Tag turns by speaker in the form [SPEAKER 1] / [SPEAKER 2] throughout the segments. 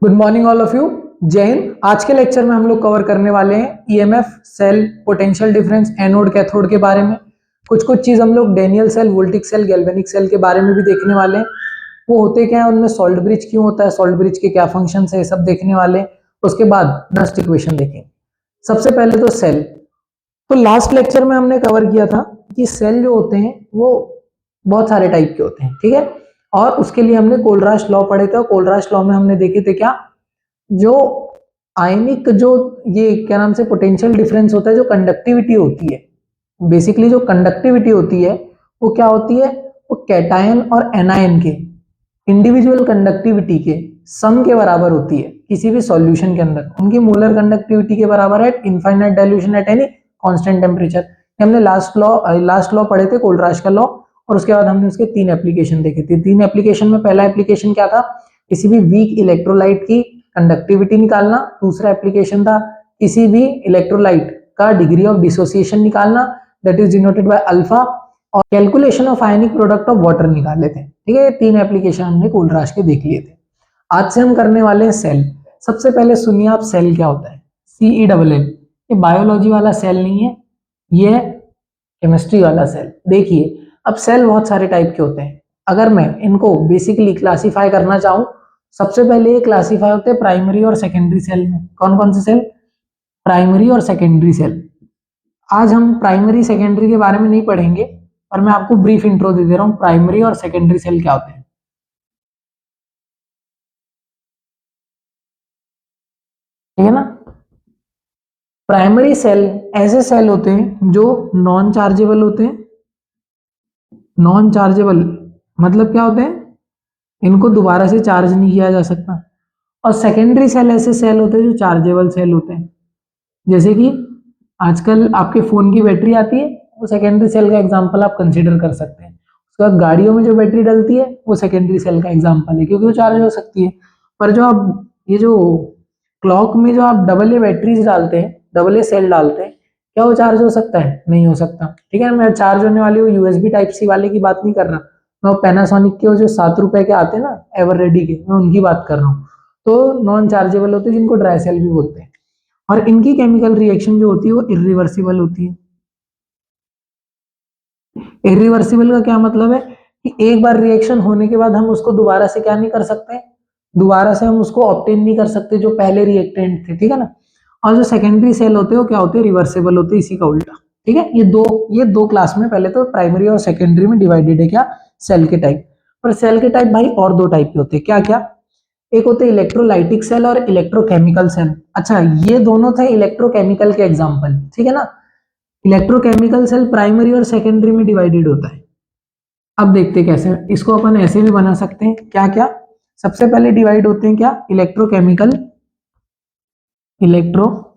[SPEAKER 1] Good morning all of you. जय हिंद। आज के लेक्चर में हम लोग कवर करने वाले हैं EMF, cell, potential difference, anode cathode के बारे में। कुछ कुछ चीज हम लोग Daniel cell, voltaic cell, galvanic cell के बारे में भी देखने वाले हैं। वो होते क्या है, उनमें सॉल्ट ब्रिज क्यों होता है, सॉल्ट ब्रिज के क्या फंक्शन है, ये सब देखने वाले हैं। उसके बाद नस्ट इक्वेशन देखेंगे। सबसे पहले तो सेल। तो लास्ट लेक्चर में हमने कवर किया था कि सेल जो होते हैं वो बहुत सारे टाइप के होते हैं, ठीक है। और उसके लिए हमने कोलराश लॉ पढ़े थे, और कोलराश लॉ में हमने देखे थे क्या, जो आयनिक, जो ये क्या नाम से पोटेंशियल डिफरेंस होता है, जो कंडक्टिविटी होती है, बेसिकली जो कंडक्टिविटी होती है वो क्या होती है, वो कैटायन और एनायन के इंडिविजुअल कंडक्टिविटी के सम के बराबर होती है। किसी भी सॉल्यूशन के अंदर उनकी मोलर कंडक्टिविटी के बराबर है, infinite dilution at any constant temperature. हमने लास्ट लॉ पढ़े थे, कोलराश का लॉ। और उसके बाद हमने उसके तीन एप्लीकेशन देखे थे। तीन एप्लीकेशन में पहला एप्लीकेशन क्या था, किसी भी वीक इलेक्ट्रोलाइट की कंडक्टिविटी निकालना। दूसरा एप्लीकेशन था किसी भी इलेक्ट्रोलाइट का डिग्री ऑफ डिसोसिएशन निकालना, that is denoted by alpha. और calculation of ionic product of water निकाले थे, ठीक है। ये तीन एप्लीकेशन हमने कोलराश के देख लिए थे। आज से हम करने वाले हैं सेल। सबसे पहले सुनिए आप, सेल क्या होता है। CELL, ये बायोलॉजी वाला सेल नहीं है, ये है केमिस्ट्री वाला सेल। देखिए, अब सेल बहुत सारे टाइप के होते हैं। अगर मैं इनको बेसिकली क्लासिफाई करना चाहूं, सबसे पहले ये क्लासिफाई होते हैं प्राइमरी और सेकेंडरी सेल में। कौन कौन से सेल? प्राइमरी और सेकेंडरी सेल। आज हम प्राइमरी सेकेंडरी के बारे में नहीं पढ़ेंगे, और मैं आपको ब्रीफ इंट्रो दे दे रहा हूं, प्राइमरी और सेकेंडरी सेल क्या होते हैं, ठीक है ना। प्राइमरी सेल ऐसे सेल होते हैं जो नॉन चार्जेबल होते हैं। नॉन चार्जेबल मतलब क्या होते हैं, इनको दोबारा से चार्ज नहीं किया जा सकता। और सेकेंडरी सेल ऐसे सेल होते हैं जो चार्जेबल सेल होते हैं। जैसे कि आजकल आपके फोन की बैटरी आती है, वो सेकेंडरी सेल का एग्जांपल आप कंसीडर कर सकते हैं। उसके बाद गाड़ियों में जो बैटरी डलती है वो सेकेंडरी सेल का एग्जांपल है, क्योंकि वो चार्ज हो सकती है। पर जो आप ये जो क्लॉक में जो आप डबल ए बैटरीज डालते हैं, डबल ए सेल डालते हैं, क्या वो चार्ज हो सकता है? नहीं हो सकता, ठीक है। मैं चार्ज होने वाली वो यूएसबी टाइप सी वाले की बात नहीं कर रहा, मैं पैनासोनिक के वो जो 7 रुपए के आते हैं ना, एवर रेडी के, मैं उनकी बात कर रहा हूँ। तो नॉन चार्जेबल होते हैं, जिनको ड्राई सेल भी बोलते हैं। और इनकी केमिकल रिएक्शन जो होती है वो इरिवर्सिबल होती है। इरिवर्सिबल का क्या मतलब है कि एक बार रिएक्शन होने के बाद हम उसको दोबारा से क्या नहीं कर सकते, दोबारा से हम उसको ऑब्टेन नहीं कर सकते जो पहले रिएक्टेंट थे, ठीक है ना। और जो सेकेंडरी सेल होते हैं वो क्या होते हैं, रिवर्सिबल होते हैं, इसी का उल्टा, ठीक है। ये दो क्लास में, पहले तो प्राइमरी और सेकेंडरी में डिवाइडेड है क्या, सेल के टाइप। पर सेल के टाइप भाई और दो टाइप के होते हैं, क्या क्या। एक होते हैं इलेक्ट्रोलाइटिक सेल और इलेक्ट्रोकेमिकल सेल। अच्छा, ये दोनों थे इलेक्ट्रोकेमिकल के एग्जांपल, ठीक है ना। इलेक्ट्रोकेमिकल सेल प्राइमरी और सेकेंडरी में डिवाइडेड होता है। अब देखते हैं कैसे, इसको अपन ऐसे भी बना सकते हैं, क्या क्या। सबसे पहले डिवाइड होते हैं क्या, इलेक्ट्रोकेमिकल, इलेक्ट्रोकेमिकल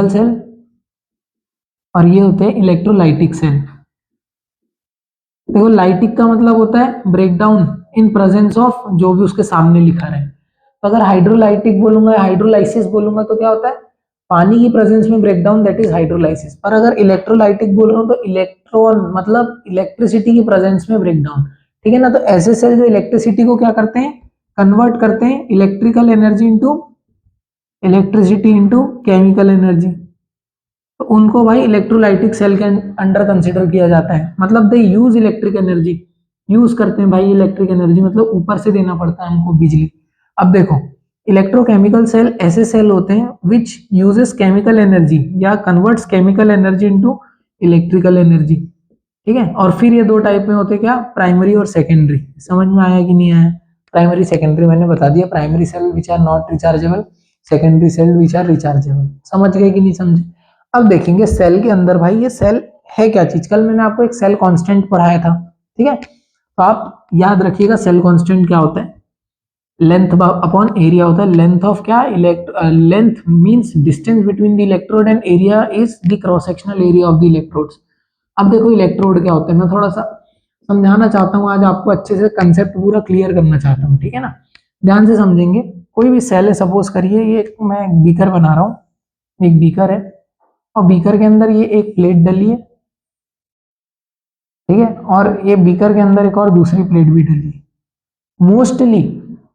[SPEAKER 1] सेल, और ये होते हैं इलेक्ट्रोलाइटिक सेल। देखो, लाइटिक का मतलब होता है break down in presence of, जो भी उसके सामने लिखा रहे। तो अगर हाइड्रोलाइटिक बोलूंगा, हाइड्रोलाइसिस बोलूंगा, तो क्या होता है, पानी की प्रेजेंस में ब्रेकडाउन, दैट इज हाइड्रोलाइसिस। पर अगर इलेक्ट्रोलाइटिक बोल रहा हूं तो इलेक्ट्रॉन मतलब इलेक्ट्रिसिटी की प्रेजेंस में ब्रेकडाउन, ठीक है ना। तो ऐसे सेल जो इलेक्ट्रिसिटी को क्या करते हैं, कन्वर्ट करते हैं, इलेक्ट्रिसिटी इंटू केमिकल एनर्जी, तो उनको भाई इलेक्ट्रोलाइटिक सेल के अंडर कंसिडर किया जाता है। मतलब दे यूज इलेक्ट्रिक एनर्जी, यूज करते हैं भाई इलेक्ट्रिक एनर्जी, मतलब ऊपर से देना पड़ता है हमको बिजली। अब देखो, इलेक्ट्रोकेमिकल सेल ऐसे सेल होते हैं विच यूजेस केमिकल एनर्जी या converts chemical energy into electrical energy, ठीक है। और फिर ये दो टाइप में होते हैं क्या, प्राइमरी और सेकेंडरी। समझ में आया कि नहीं आया? प्राइमरी सेकेंडरी मैंने बता दिया। Primary cell which are not rechargeable, secondary cell which are rechargeable. समझ गए कि नहीं समझे? अब देखेंगे सेल के अंदर भाई, ये सेल है क्या चीज। कल मैंने आपको एक सेल कांस्टेंट पढ़ाया था, ठीक है। तो आप याद रखिएगा सेल कांस्टेंट क्या होता है, लेंथ अपॉन एरिया होता है। लेंथ ऑफ क्या, length means distance between the electrode and area is the cross sectional area of the electrodes. अब देखो इलेक्ट्रोड क्या होता है, मैं थोड़ा सा समझाना चाहता हूँ आज आपको, अच्छे से कंसेप्ट पूरा क्लियर करना चाहता हूँ, ठीक है ना। ध्यान से समझेंगे। कोई भी सेल है, सपोज करिए ये मैं एक बीकर बना रहा हूँ, एक बीकर है, और बीकर के अंदर ये एक प्लेट डली है, ठीक है। और ये बीकर के अंदर एक और दूसरी प्लेट भी डली है। मोस्टली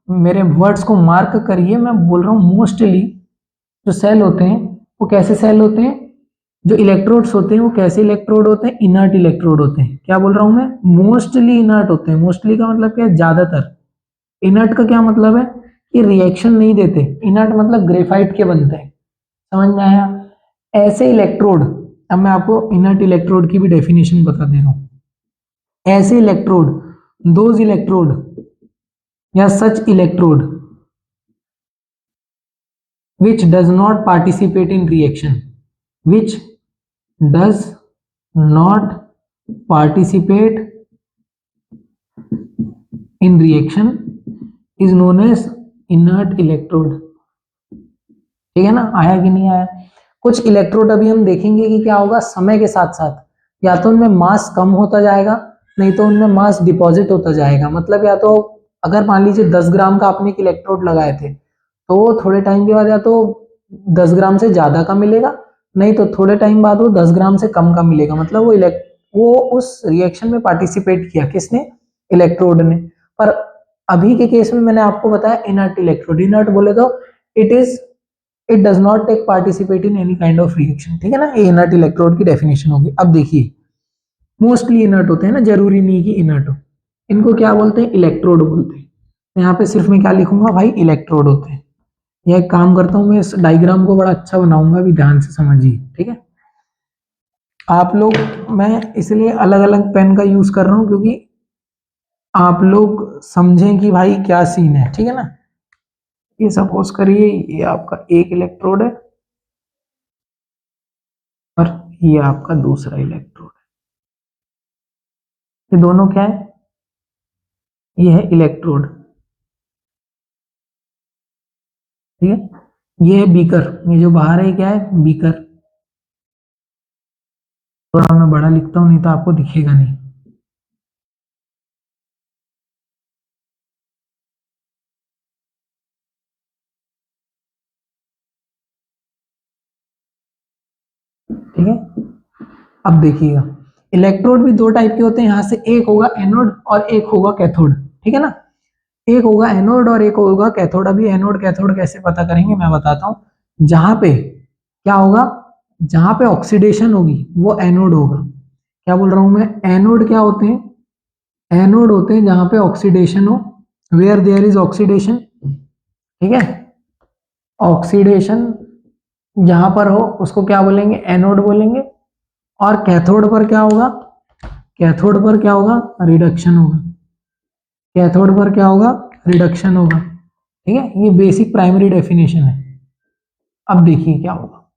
[SPEAKER 1] मेरे वर्ड्स को मार्क करिए, मैं बोल रहा हूँ मोस्टली जो सेल होते हैं वो कैसे सेल होते हैं, जो इलेक्ट्रोड्स होते हैं वो कैसे इलेक्ट्रोड होते हैं, इनर्ट इलेक्ट्रोड होते हैं। क्या बोल रहा हूं मैं, मोस्टली इनर्ट होते हैं। मोस्टली का मतलब क्या है, ज्यादातर। इनर्ट का क्या मतलब है कि रिएक्शन नहीं देते। इनर्ट मतलब ग्रेफाइट के बनते हैं, समझ में आया। ऐसे इलेक्ट्रोड, अब मैं आपको इनर्ट इलेक्ट्रोड की भी डेफिनेशन बता दे रहा हूं। ऐसे इलेक्ट्रोड, दोज इलेक्ट्रोड या सच electrode which does not participate in reaction, which does not participate in reaction is known as inert electrode। ठीक है ना, आया कि नहीं आया। कुछ इलेक्ट्रोड अभी हम देखेंगे कि क्या होगा समय के साथ साथ, या तो उनमें मास कम होता जाएगा, नहीं तो उनमें मास डिपॉजिट होता जाएगा। मतलब या तो अगर मान लीजिए 10 ग्राम का आपने एक इलेक्ट्रोड लगाए थे, तो वो थोड़े टाइम के बाद या तो 10 ग्राम से ज्यादा का मिलेगा, नहीं तो थोड़े टाइम बाद वो 10 ग्राम से कम का मिलेगा। मतलब वो उस रिएक्शन में पार्टिसिपेट किया, किसने, इलेक्ट्रोड ने। पर अभी के केस में मैंने आपको बताया इनर्ट इलेक्ट्रोड। इनर्ट बोले तो it does not take participate in any kind of reaction. ठीक है ना, ये इनर्ट इलेक्ट्रोड की डेफिनेशन होगी। अब देखिए, मोस्टली इनर्ट होते हैं ना, जरूरी नहीं कि इनर्ट हो। इनको क्या बोलते हैं, इलेक्ट्रोड बोलते हैं। तो यहाँ पे सिर्फ मैं क्या लिखूंगा भाई, इलेक्ट्रोड होते हैं। यह एक काम करता हूँ, मैं इस डायग्राम को बड़ा अच्छा बनाऊंगा, अभी ध्यान से समझिए। ठीक है, आप लोग, मैं इसलिए अलग अलग पेन का यूज कर रहा हूँ क्योंकि आप लोग समझें कि भाई क्या सीन है। ठीक है ना, ये सपोज करिए ये आपका एक इलेक्ट्रोड है और ये आपका दूसरा इलेक्ट्रोड है। ये दोनों क्या है, ये है इलेक्ट्रोड। ठीक है, ये है बीकर, ये जो बाहर है क्या है, बीकर। थोड़ा मैं बड़ा लिखता हूँ, नहीं तो आपको दिखेगा नहीं। ठीक है, अब देखिएगा, इलेक्ट्रोड भी दो टाइप के होते हैं। यहां से एक होगा एनोड और एक होगा कैथोड। ठीक है ना, एक होगा एनोड और एक होगा कैथोड। अभी एनोड कैथोड कैसे पता करेंगे मैं बताता हूं। जहां पे क्या होगा, जहां पे ऑक्सीडेशन होगी वो एनोड होगा। क्या बोल रहा हूं मैं, एनोड क्या होते हैं, एनोड होते हैं जहां पे ऑक्सीडेशन हो, वेयर देयर इज ऑक्सीडेशन। ठीक है, ऑक्सीडेशन जहां पर हो उसको क्या बोलेंगे, एनोड बोलेंगे। और कैथोड पर क्या होगा, कैथोड पर क्या होगा, रिडक्शन होगा। कैथोड पर क्या होगा, रिडक्शन होगा। ठीक है, ये बेसिक प्राइमरी डेफिनेशन है। अब देखिए क्या होगा,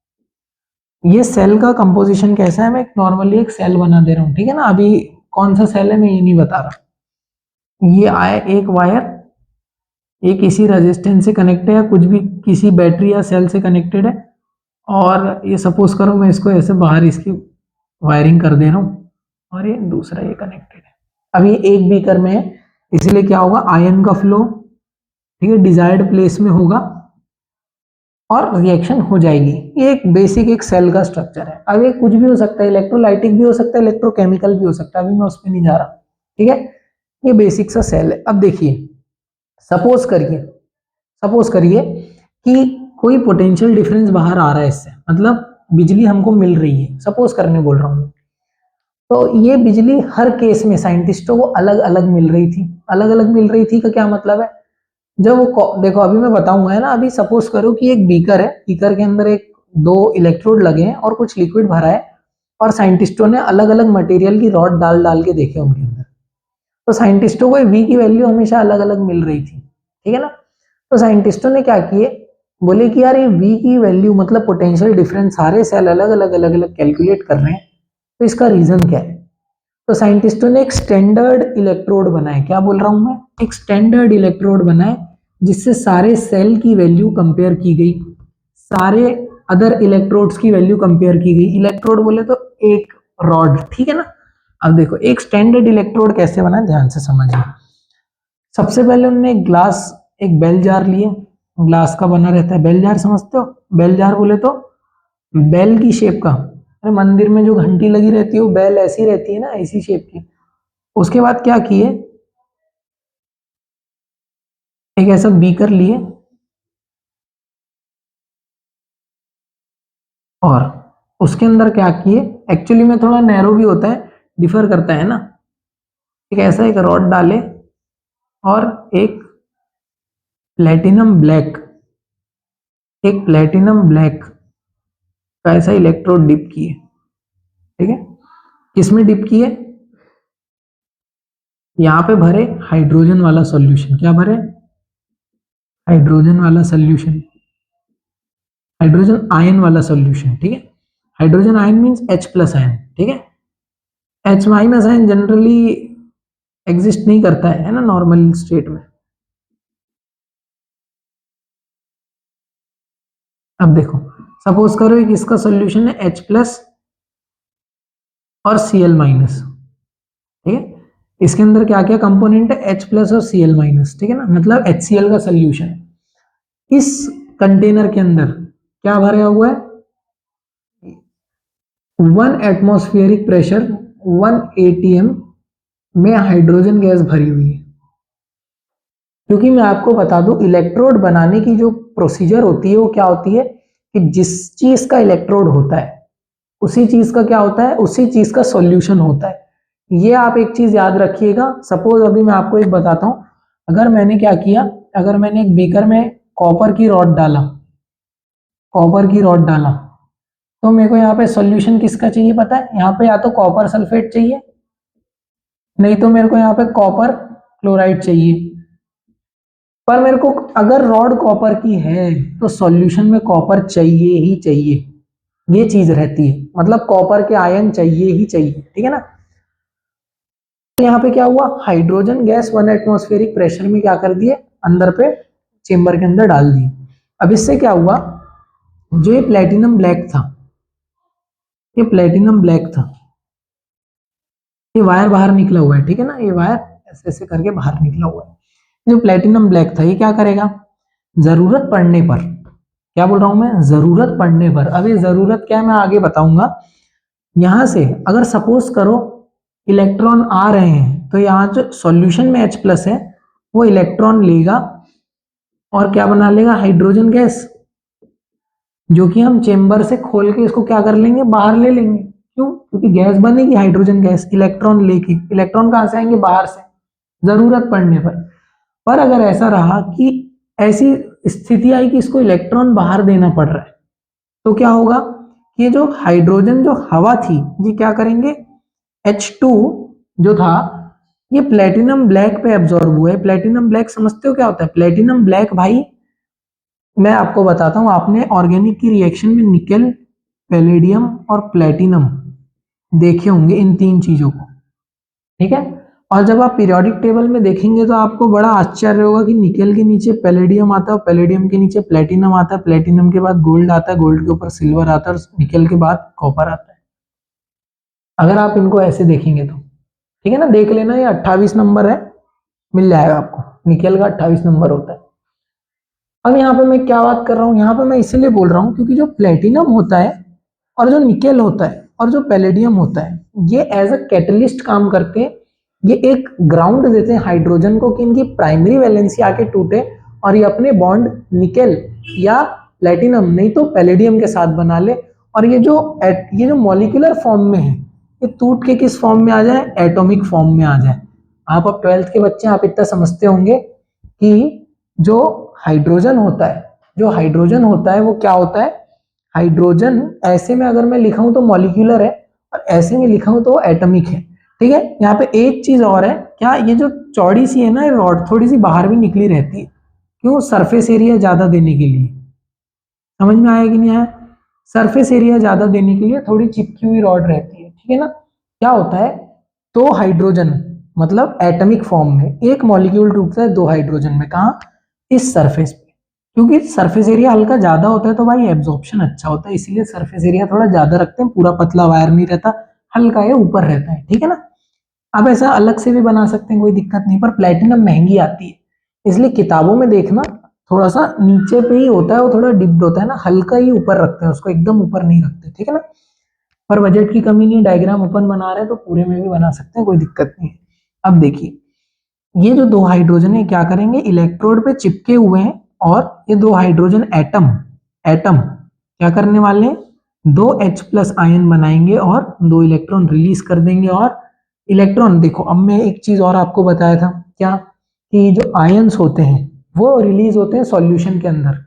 [SPEAKER 1] ये सेल का कंपोजिशन कैसा है, मैं नॉर्मली एक सेल बना दे रहा हूं। ठीक है ना, अभी कौन सा सेल है मैं ये नहीं बता रहा। ये आया एक वायर, ये किसी रेजिस्टेंस से कनेक्टेड है या कुछ भी, किसी बैटरी या सेल से कनेक्टेड है। और ये सपोज करो मैं इसको ऐसे बाहर इसकी वायरिंग कर दे रहा हूँ, और ये दूसरा ये कनेक्टेड है। अब ये एक बीकर में है, इसीलिए क्या होगा, आयन का फ्लो, ठीक है, डिजायर्ड प्लेस में होगा और रिएक्शन हो जाएगी। ये एक बेसिक एक सेल का स्ट्रक्चर है। अब ये कुछ भी हो सकता है, इलेक्ट्रोलाइटिक भी हो सकता है, इलेक्ट्रोकेमिकल भी हो सकता है, अभी मैं उस पर नहीं जा रहा। ठीक है, ये बेसिक सा सेल है। अब देखिए, सपोज करिए, सपोज करिए कि कोई पोटेंशियल डिफरेंस बाहर आ रहा है इससे, मतलब बिजली हमको मिल रही है, सपोज करने बोल रहा हूँ। तो ये बिजली हर केस में साइंटिस्टों को अलग अलग मिल रही थी। अलग अलग मिल रही थी का क्या मतलब है, जब वो देखो अभी मैं बताऊंगा है ना। अभी सपोज करो कि एक बीकर है, बीकर के अंदर एक दो इलेक्ट्रोड लगे हैं और कुछ लिक्विड भरा है, और साइंटिस्टों ने अलग अलग मटेरियल की रॉड डाल डाल के देखे उनके अंदर। तो साइंटिस्टों को वी की वैल्यू हमेशा अलग अलग मिल रही थी। ठीक है ना, तो साइंटिस्टों ने क्या किए, बोले कि यार ये वी की वैल्यू मतलब पोटेंशियल डिफरेंस सारे सेल अलग अलग अलग अलग कैलकुलेट कर रहे हैं, तो इसका रीजन क्या है। तो साइंटिस्टों ने एक स्टैंडर्ड इलेक्ट्रोड बनाए। क्या बोल रहा हूं मैं, एक स्टैंडर्ड इलेक्ट्रोड बनाए जिससे सारे सेल की वैल्यू कंपेयर की गई, सारे अदर इलेक्ट्रोड्स की वैल्यू कंपेयर की गई। इलेक्ट्रोड बोले तो एक रॉड। ठीक है ना, अब देखो एक स्टैंडर्ड इलेक्ट्रोड कैसे बना, ध्यान से समझिए। सबसे पहले उन्होंने एक ग्लास, एक बेल जार लिए। ग्लास का बना रहता है बेल जार, समझते हो। बेल जार बोले तो बेल की शेप का, अरे मंदिर में जो घंटी लगी रहती है वो बेल ऐसी रहती है ना, ऐसी शेप की। उसके बाद क्या किए, एक ऐसा बीकर लिए और उसके अंदर क्या किए, एक्चुअली में थोड़ा नैरो भी होता है, डिफर करता है ना। एक ऐसा एक रॉड डाले और एक प्लेटिनम ब्लैक, एक प्लेटिनम ब्लैक का ऐसा इलेक्ट्रोड डिप किए। ठीक है, किसमें डिप किए, यहां पे भरे हाइड्रोजन वाला सॉल्यूशन। क्या भरे, हाइड्रोजन वाला सॉल्यूशन, हाइड्रोजन आयन वाला सॉल्यूशन। ठीक है, hydrogen ion means H plus ion. ठीक है, H minus ion generally exist नहीं करता है ना नॉर्मल स्टेट में। अब देखो, सपोज करो एक इसका सॉल्यूशन है H प्लस और Cl माइनस। ठीक है, इसके अंदर क्या क्या कंपोनेंट है, H प्लस और Cl माइनस। ठीक है ना, मतलब HCl का सॉल्यूशन। इस कंटेनर के अंदर क्या भरा हुआ है, 1 एटमॉस्फेरिक प्रेशर 1 atm में हाइड्रोजन गैस भरी हुई है। क्योंकि मैं आपको बता दूं, इलेक्ट्रोड बनाने की जो प्रोसीजर होती है वो क्या होती है कि जिस चीज का इलेक्ट्रोड होता है उसी चीज का क्या होता है, उसी चीज का सॉल्यूशन होता है। ये आप एक चीज याद रखिएगा। सपोज अभी मैं आपको एक बताता हूं, अगर मैंने क्या किया, अगर मैंने एक बेकर में कॉपर की रॉड डाला, कॉपर की रॉड डाला, तो मेरे को यहाँ पे सॉल्यूशन किसका चाहिए पता है, यहाँ पे या तो कॉपर सल्फेट चाहिए, नहीं तो मेरे को यहाँ पे कॉपर क्लोराइड चाहिए। पर मेरे को अगर रॉड कॉपर की है तो सॉल्यूशन में कॉपर चाहिए ही चाहिए, ये चीज रहती है, मतलब कॉपर के आयन चाहिए ही चाहिए। ठीक है ना, तो यहाँ पे क्या हुआ, हाइड्रोजन गैस 1 एटमॉस्फेरिक प्रेशर में क्या कर दिए, अंदर पे चेंबर के अंदर डाल दिए। अब इससे क्या हुआ, जो ये प्लेटिनम ब्लैक था, ये प्लेटिनम ब्लैक था, ये वायर बाहर निकला हुआ है। ठीक है ना, ये वायर ऐसे ऐसे करके बाहर निकला हुआ है। जो प्लेटिनम ब्लैक था ये क्या करेगा, जरूरत पड़ने पर, क्या बोल रहा हूं मैं, जरूरत पड़ने पर, अभी जरूरत क्या है मैं आगे बताऊंगा। यहां से अगर सपोज करो इलेक्ट्रॉन आ रहे हैं तो यहाँ जो सॉल्यूशन में H प्लस है वो इलेक्ट्रॉन लेगा और क्या बना लेगा, हाइड्रोजन गैस, जो कि हम चेंबर से खोल के इसको क्या कर लेंगे, बाहर ले लेंगे। क्यों, क्योंकि गैस बनेगी हाइड्रोजन गैस, इलेक्ट्रॉन लेके, इलेक्ट्रॉन कहां से आएंगे, बाहर से, जरूरत पड़ने पर। पर अगर ऐसा रहा कि ऐसी स्थिति आई कि इसको इलेक्ट्रॉन बाहर देना पड़ रहा है, तो क्या होगा, ये जो हाइड्रोजन जो हवा थी ये क्या करेंगे, H2 जो था ये प्लेटिनम ब्लैक पे एब्जॉर्ब हुआ है। प्लेटिनम ब्लैक समझते हो क्या होता है, प्लेटिनम ब्लैक भाई मैं आपको बताता हूं, आपने ऑर्गेनिक की रिएक्शन में निकेल, पैलेडियम और प्लेटिनम देखे होंगे, इन तीन चीजों को। ठीक है, और जब आप पीरियोडिक टेबल में देखेंगे तो आपको बड़ा आश्चर्य होगा कि निकेल के नीचे पैलेडियम आता है, पैलेडियम के नीचे प्लेटिनम आता है, प्लेटिनम के बाद गोल्ड आता है, गोल्ड के ऊपर सिल्वर आता है, और निकेल के बाद कॉपर आता है, अगर आप इनको ऐसे देखेंगे तो। ठीक है ना, देख लेना, ये 28 नंबर है, मिल जाएगा आपको, निकेल का 28 नंबर होता है। अब यहाँ पे मैं क्या बात कर रहा हूँ, यहाँ पे मैं इसलिए बोल रहा हूँ क्योंकि जो प्लेटिनम होता है और जो निकेल होता है और जो पैलेडियम होता है ये एज अ कैटलिस्ट काम करते हैं। ये एक ग्राउंड देते हैं हाइड्रोजन को कि इनकी प्राइमरी वैलेंसी आके टूटे और ये अपने बॉन्ड निकेल या प्लेटिनम नहीं तो पैलेडियम के साथ बना ले, और ये जो मॉलिक्यूलर फॉर्म में है ये टूट के किस फॉर्म में आ जाए, एटॉमिक फॉर्म में आ जाए। आप अब 12th के बच्चे, आप इतना समझते होंगे कि जो हाइड्रोजन होता है, जो हाइड्रोजन होता है वो क्या होता है, हाइड्रोजन ऐसे में अगर मैं लिखा हूं तो मॉलिक्यूलर है और ऐसे में लिखा हूं तो एटॉमिक है। ठीक है, यहाँ पे एक चीज और है, क्या ये जो चौड़ी सी है ना रॉड थोड़ी सी बाहर भी निकली रहती है, क्यों, सरफेस एरिया ज्यादा देने के लिए। समझ में आया कि नहीं आया, सरफेस एरिया ज्यादा देने के लिए थोड़ी चिपकी हुई रॉड रहती है। ठीक है ना, क्या होता है, दो हाइड्रोजन मतलब एटॉमिक फॉर्म में एक मॉलिक्यूल टूटता है दो हाइड्रोजन में, कहा, इस सरफेस पे। क्योंकि सरफेस एरिया हल्का ज्यादा होता है तो भाई एब्जॉर्प्शन अच्छा होता है, इसीलिए सरफेस एरिया थोड़ा ज्यादा रखते हैं, पूरा पतला वायर नहीं रहता, हल्का ये ऊपर रहता है। ठीक है ना, आप ऐसा अलग से भी बना सकते हैं, कोई दिक्कत नहीं, पर प्लेटिनम महंगी आती है, इसलिए किताबों में देखना थोड़ा सा नीचे पे ही होता है, वो थोड़ा डिप्ड होता है ना, हल्का ही ऊपर रखते हैं उसको, एकदम ऊपर नहीं रखते। ठीक है ना, पर बजट की कमी नहीं, डायग्राम ओपन बना रहे हैं तो पूरे में भी बना सकते हैं, कोई दिक्कत नहीं है। अब देखिए, ये जो दो हाइड्रोजन है क्या करेंगे, इलेक्ट्रोड पे चिपके हुए हैं और ये दो हाइड्रोजन एटम एटम क्या करने वाले हैं, दो H+ आयन बनाएंगे और दो इलेक्ट्रॉन रिलीज कर देंगे। और इलेक्ट्रॉन देखो, अब मैं एक चीज और आपको बताया था क्या, कि जो आयंस होते हैं वो रिलीज होते हैं सॉल्यूशन के अंदर,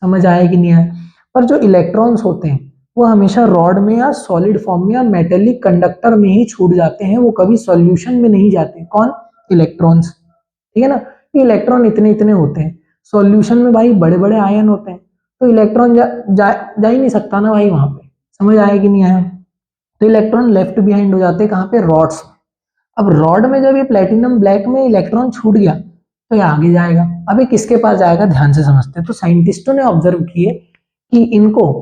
[SPEAKER 1] समझ आया कि नहीं आया। पर जो इलेक्ट्रॉन्स होते हैं वो हमेशा रॉड में या सॉलिड फॉर्म में या मेटेलिक कंडक्टर में ही छूट जाते हैं, वो कभी सॉल्यूशन में नहीं जाते। कौन, इलेक्ट्रॉन्स, ठीक है ना। ये इलेक्ट्रॉन इतने इतने होते हैं, सॉल्यूशन में भाई बड़े बड़े आयन होते हैं, तो इलेक्ट्रॉन जा ही नहीं सकता ना भाई वहां पे, समझ आया कि नहीं आया। तो इलेक्ट्रॉन लेफ्ट बिहाइंड हो जाते हैं कहाँ पे, रॉड्स। अब रॉड में जब ये प्लेटिनम ब्लैक में इलेक्ट्रॉन छूट गया तो ये आगे जाएगा। अब ये किसके पास जाएगा, ध्यान से समझते हैं। तो साइंटिस्टों ने ऑब्जर्व किए कि इनको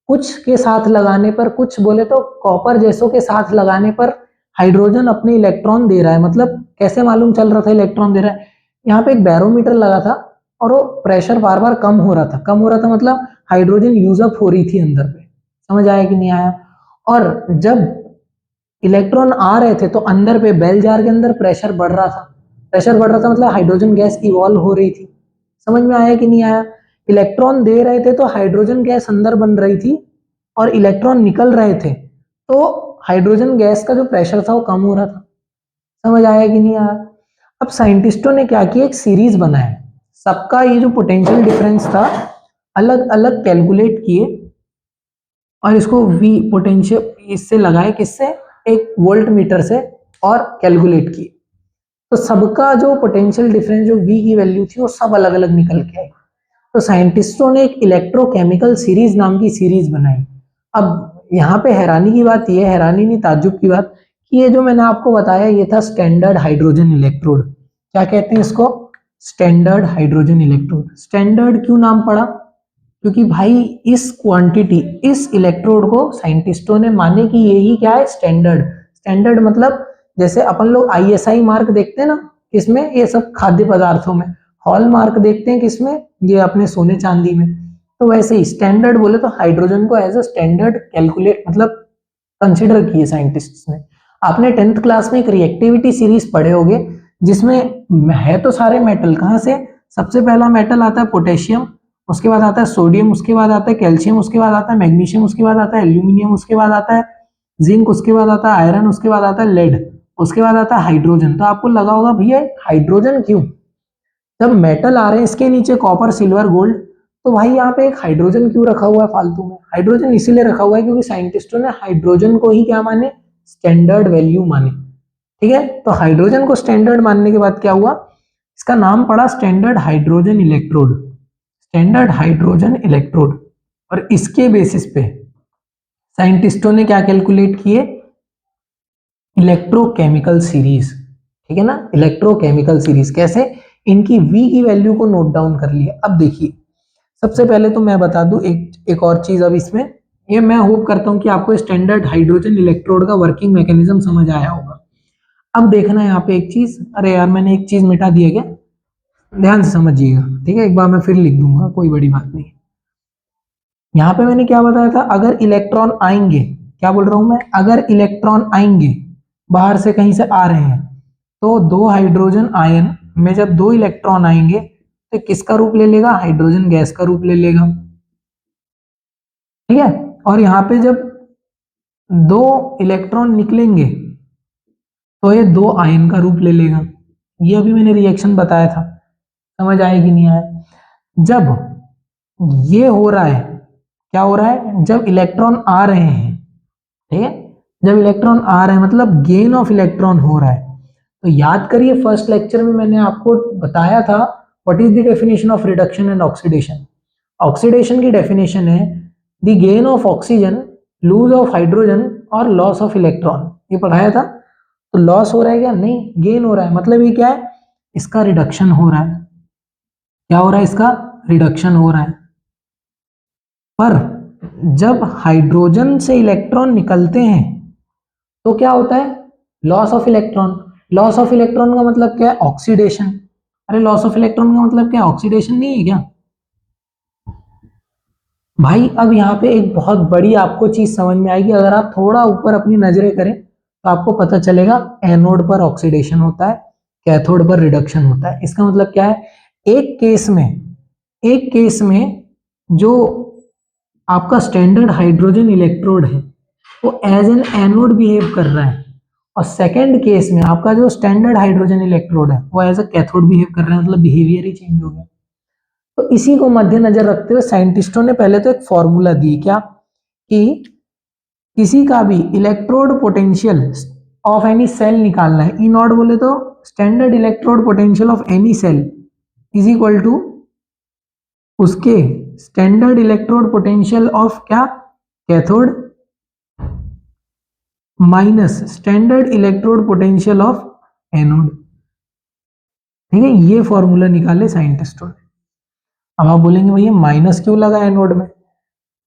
[SPEAKER 1] कुछ के साथ लगाने पर, कुछ बोले तो कॉपर जैसों के साथ लगाने पर हाइड्रोजन अपने इलेक्ट्रॉन दे रहा है। मतलब कैसे मालूम चल रहा था इलेक्ट्रॉन दे रहा है, यहाँ पे एक बैरोमीटर लगा था और वो प्रेशर बार बार कम हो रहा था, कम हो रहा था मतलब हाइड्रोजन यूज अप हो रही थी अंदर पे, समझ आया कि नहीं आया। और जब इलेक्ट्रॉन आ रहे थे तो अंदर पे बेल जार के अंदर प्रेशर बढ़ रहा था, प्रेशर बढ़ रहा था मतलब हाइड्रोजन गैस इवॉल्व हो रही थी, समझ में आया कि नहीं आया। इलेक्ट्रॉन दे रहे थे तो हाइड्रोजन गैस अंदर बन रही थी, और इलेक्ट्रॉन निकल रहे थे तो हाइड्रोजन गैस का जो प्रेशर था वो कम हो रहा था, समझ आया कि नहीं आया। अब साइंटिस्टों ने क्या किया, एक सीरीज बनाया, सबका ये जो पोटेंशियल डिफरेंस था अलग अलग कैलकुलेट किए और इसको वी पोटेंशियल इससे लगाए, किससे, एक वोल्ट मीटर से, और कैलकुलेट किए। तो सबका जो पोटेंशियल डिफरेंस जो वी की वैल्यू थी वो सब अलग अलग निकल के आई। तो साइंटिस्टों ने एक इलेक्ट्रोकेमिकल सीरीज नाम की सीरीज बनाई। अब यहाँ पे हैरानी की बात यह, हैरानी नहीं ताज्जुब की बात, कि ये जो मैंने आपको बताया ये था स्टैंडर्ड हाइड्रोजन इलेक्ट्रोड। क्या कहते हैं इसको, स्टैंडर्ड हाइड्रोजन इलेक्ट्रोड। स्टैंडर्ड क्यों नाम पड़ा, क्योंकि भाई इस क्वांटिटी, इस इलेक्ट्रोड को साइंटिस्टों ने माने कि यही क्या है, स्टैंडर्ड। स्टैंडर्ड मतलब जैसे अपन लोग ISI मार्क देखते हैं ना, किसमें, ये सब खाद्य पदार्थों में। हॉल मार्क देखते हैं किसमें, ये अपने सोने चांदी में। तो वैसे ही स्टैंडर्ड बोले तो हाइड्रोजन को एज अ स्टैंडर्ड कैलकुलेट मतलब कंसिडर किए साइंटिस्ट ने। आपने 10th क्लास में एक रिएक्टिविटी सीरीज पढ़े होंगे जिसमें है तो सारे मेटल, कहाँ से, सबसे पहला मेटल आता है पोटेशियम, उसके बाद आता है सोडियम, उसके बाद आता है कैल्शियम, उसके बाद आता है मैग्नीशियम, उसके बाद आता है एल्यूमिनियम, उसके बाद आता है जिंक, उसके बाद आता है आयरन, उसके बाद आता है लेड, उसके बाद आता है हाइड्रोजन। तो आपको लगा होगा भैया हाइड्रोजन क्यों, जब मेटल आ रहे हैं इसके नीचे कॉपर सिल्वर गोल्ड, तो भाई यहाँ पे एक हाइड्रोजन क्यों रखा हुआ है फालतू में। हाइड्रोजन इसीलिए रखा हुआ है क्योंकि साइंटिस्टों ने हाइड्रोजन को ही क्या माने, स्टैंडर्ड वैल्यू माने, ठीक है। तो हाइड्रोजन को स्टैंडर्ड मानने के बाद क्या हुआ, इसका नाम पड़ा standard hydrogen electrode, standard hydrogen electrode. और इसके बेसिस पे साइंटिस्टों ने क्या कैलकुलेट किए, इलेक्ट्रोकेमिकल सीरीज, ठीक है ना, इलेक्ट्रोकेमिकल सीरीज। कैसे, इनकी वी की वैल्यू को नोट डाउन कर लिया। अब देखिए सबसे पहले तो मैं बता दूं एक और चीज। अब इसमें ये मैं होप करता हूं कि आपको स्टैंडर्ड हाइड्रोजन इलेक्ट्रोड का वर्किंग मैकेनिज्म समझ आया होगा। अब देखना यहाँ पे एक चीज, अरे यार मैंने एक चीज मिटा दी है क्या, ध्यान से समझिएगा, ठीक है, एक बार मैं फिर लिख दूंगा, कोई बड़ी बात नहीं। यहाँ पे मैंने क्या बताया था, अगर इलेक्ट्रॉन आएंगे, क्या बोल रहा हूं मैं, अगर इलेक्ट्रॉन आएंगे बाहर से कहीं से आ रहे हैं, तो दो हाइड्रोजन आयन में जब दो इलेक्ट्रॉन आएंगे तो किसका रूप ले लेगा, हाइड्रोजन गैस का रूप ले लेगा, ठीक है। और यहाँ पे जब दो इलेक्ट्रॉन निकलेंगे तो ये दो आयन का रूप ले लेगा। ये अभी मैंने रिएक्शन बताया था, समझ आया कि नहीं आया। जब ये हो रहा है, क्या हो रहा है, जब इलेक्ट्रॉन आ रहे हैं, ठीक है, जब इलेक्ट्रॉन आ रहे हैं मतलब गेन ऑफ इलेक्ट्रॉन हो रहा है। तो याद करिए फर्स्ट लेक्चर में मैंने आपको बताया था what is the definition of reduction and oxidation. Oxidation की डेफिनेशन है the gain of oxygen, lose of hydrogen और लॉस ऑफ इलेक्ट्रॉन, ये पढ़ाया था। तो लॉस हो रहा है क्या, नहीं, गेन हो रहा है, मतलब ये क्या है, इसका रिडक्शन हो रहा है। क्या हो रहा है, इसका रिडक्शन हो रहा है। पर जब हाइड्रोजन से इलेक्ट्रॉन निकलते हैं तो क्या होता है, loss of electron. Loss of electron का मतलब क्या है, ऑक्सीडेशन। अरे लॉस ऑफ इलेक्ट्रॉन का मतलब क्या, ऑक्सीडेशन नहीं है क्या भाई। अब यहाँ पे एक बहुत बड़ी आपको चीज समझ में आएगी, अगर आप थोड़ा ऊपर अपनी नजरें करें तो आपको पता चलेगा एनोड पर ऑक्सीडेशन होता है कैथोड पर रिडक्शन होता है। इसका मतलब क्या है, एक केस में जो आपका स्टैंडर्ड हाइड्रोजन इलेक्ट्रोड है वो एज एन एनोड बिहेव कर रहा है, और सेकंड केस में आपका जो स्टैंडर्ड हाइड्रोजन इलेक्ट्रोड है वो एज अ कैथोड बिहेव कर रहा है, मतलब बिहेवियर ही चेंज हो गया। तो इसी को मद्देनजर रखते हुए साइंटिस्टों ने पहले तो एक फॉर्मूला दी, क्या कि किसी का भी electrode potential of any cell निकालना है, ई नॉट बोले तो standard electrode potential of any cell is equal to उसके स्टैंडर्ड इलेक्ट्रोड पोटेंशियल ऑफ क्या, cathode, minus standard electrode potential of anode. ठीक है, ये फॉर्मूला निकाले साइंटिस्टों ने। अब आप बोलेंगे भैया माइनस क्यों लगा एनोड में,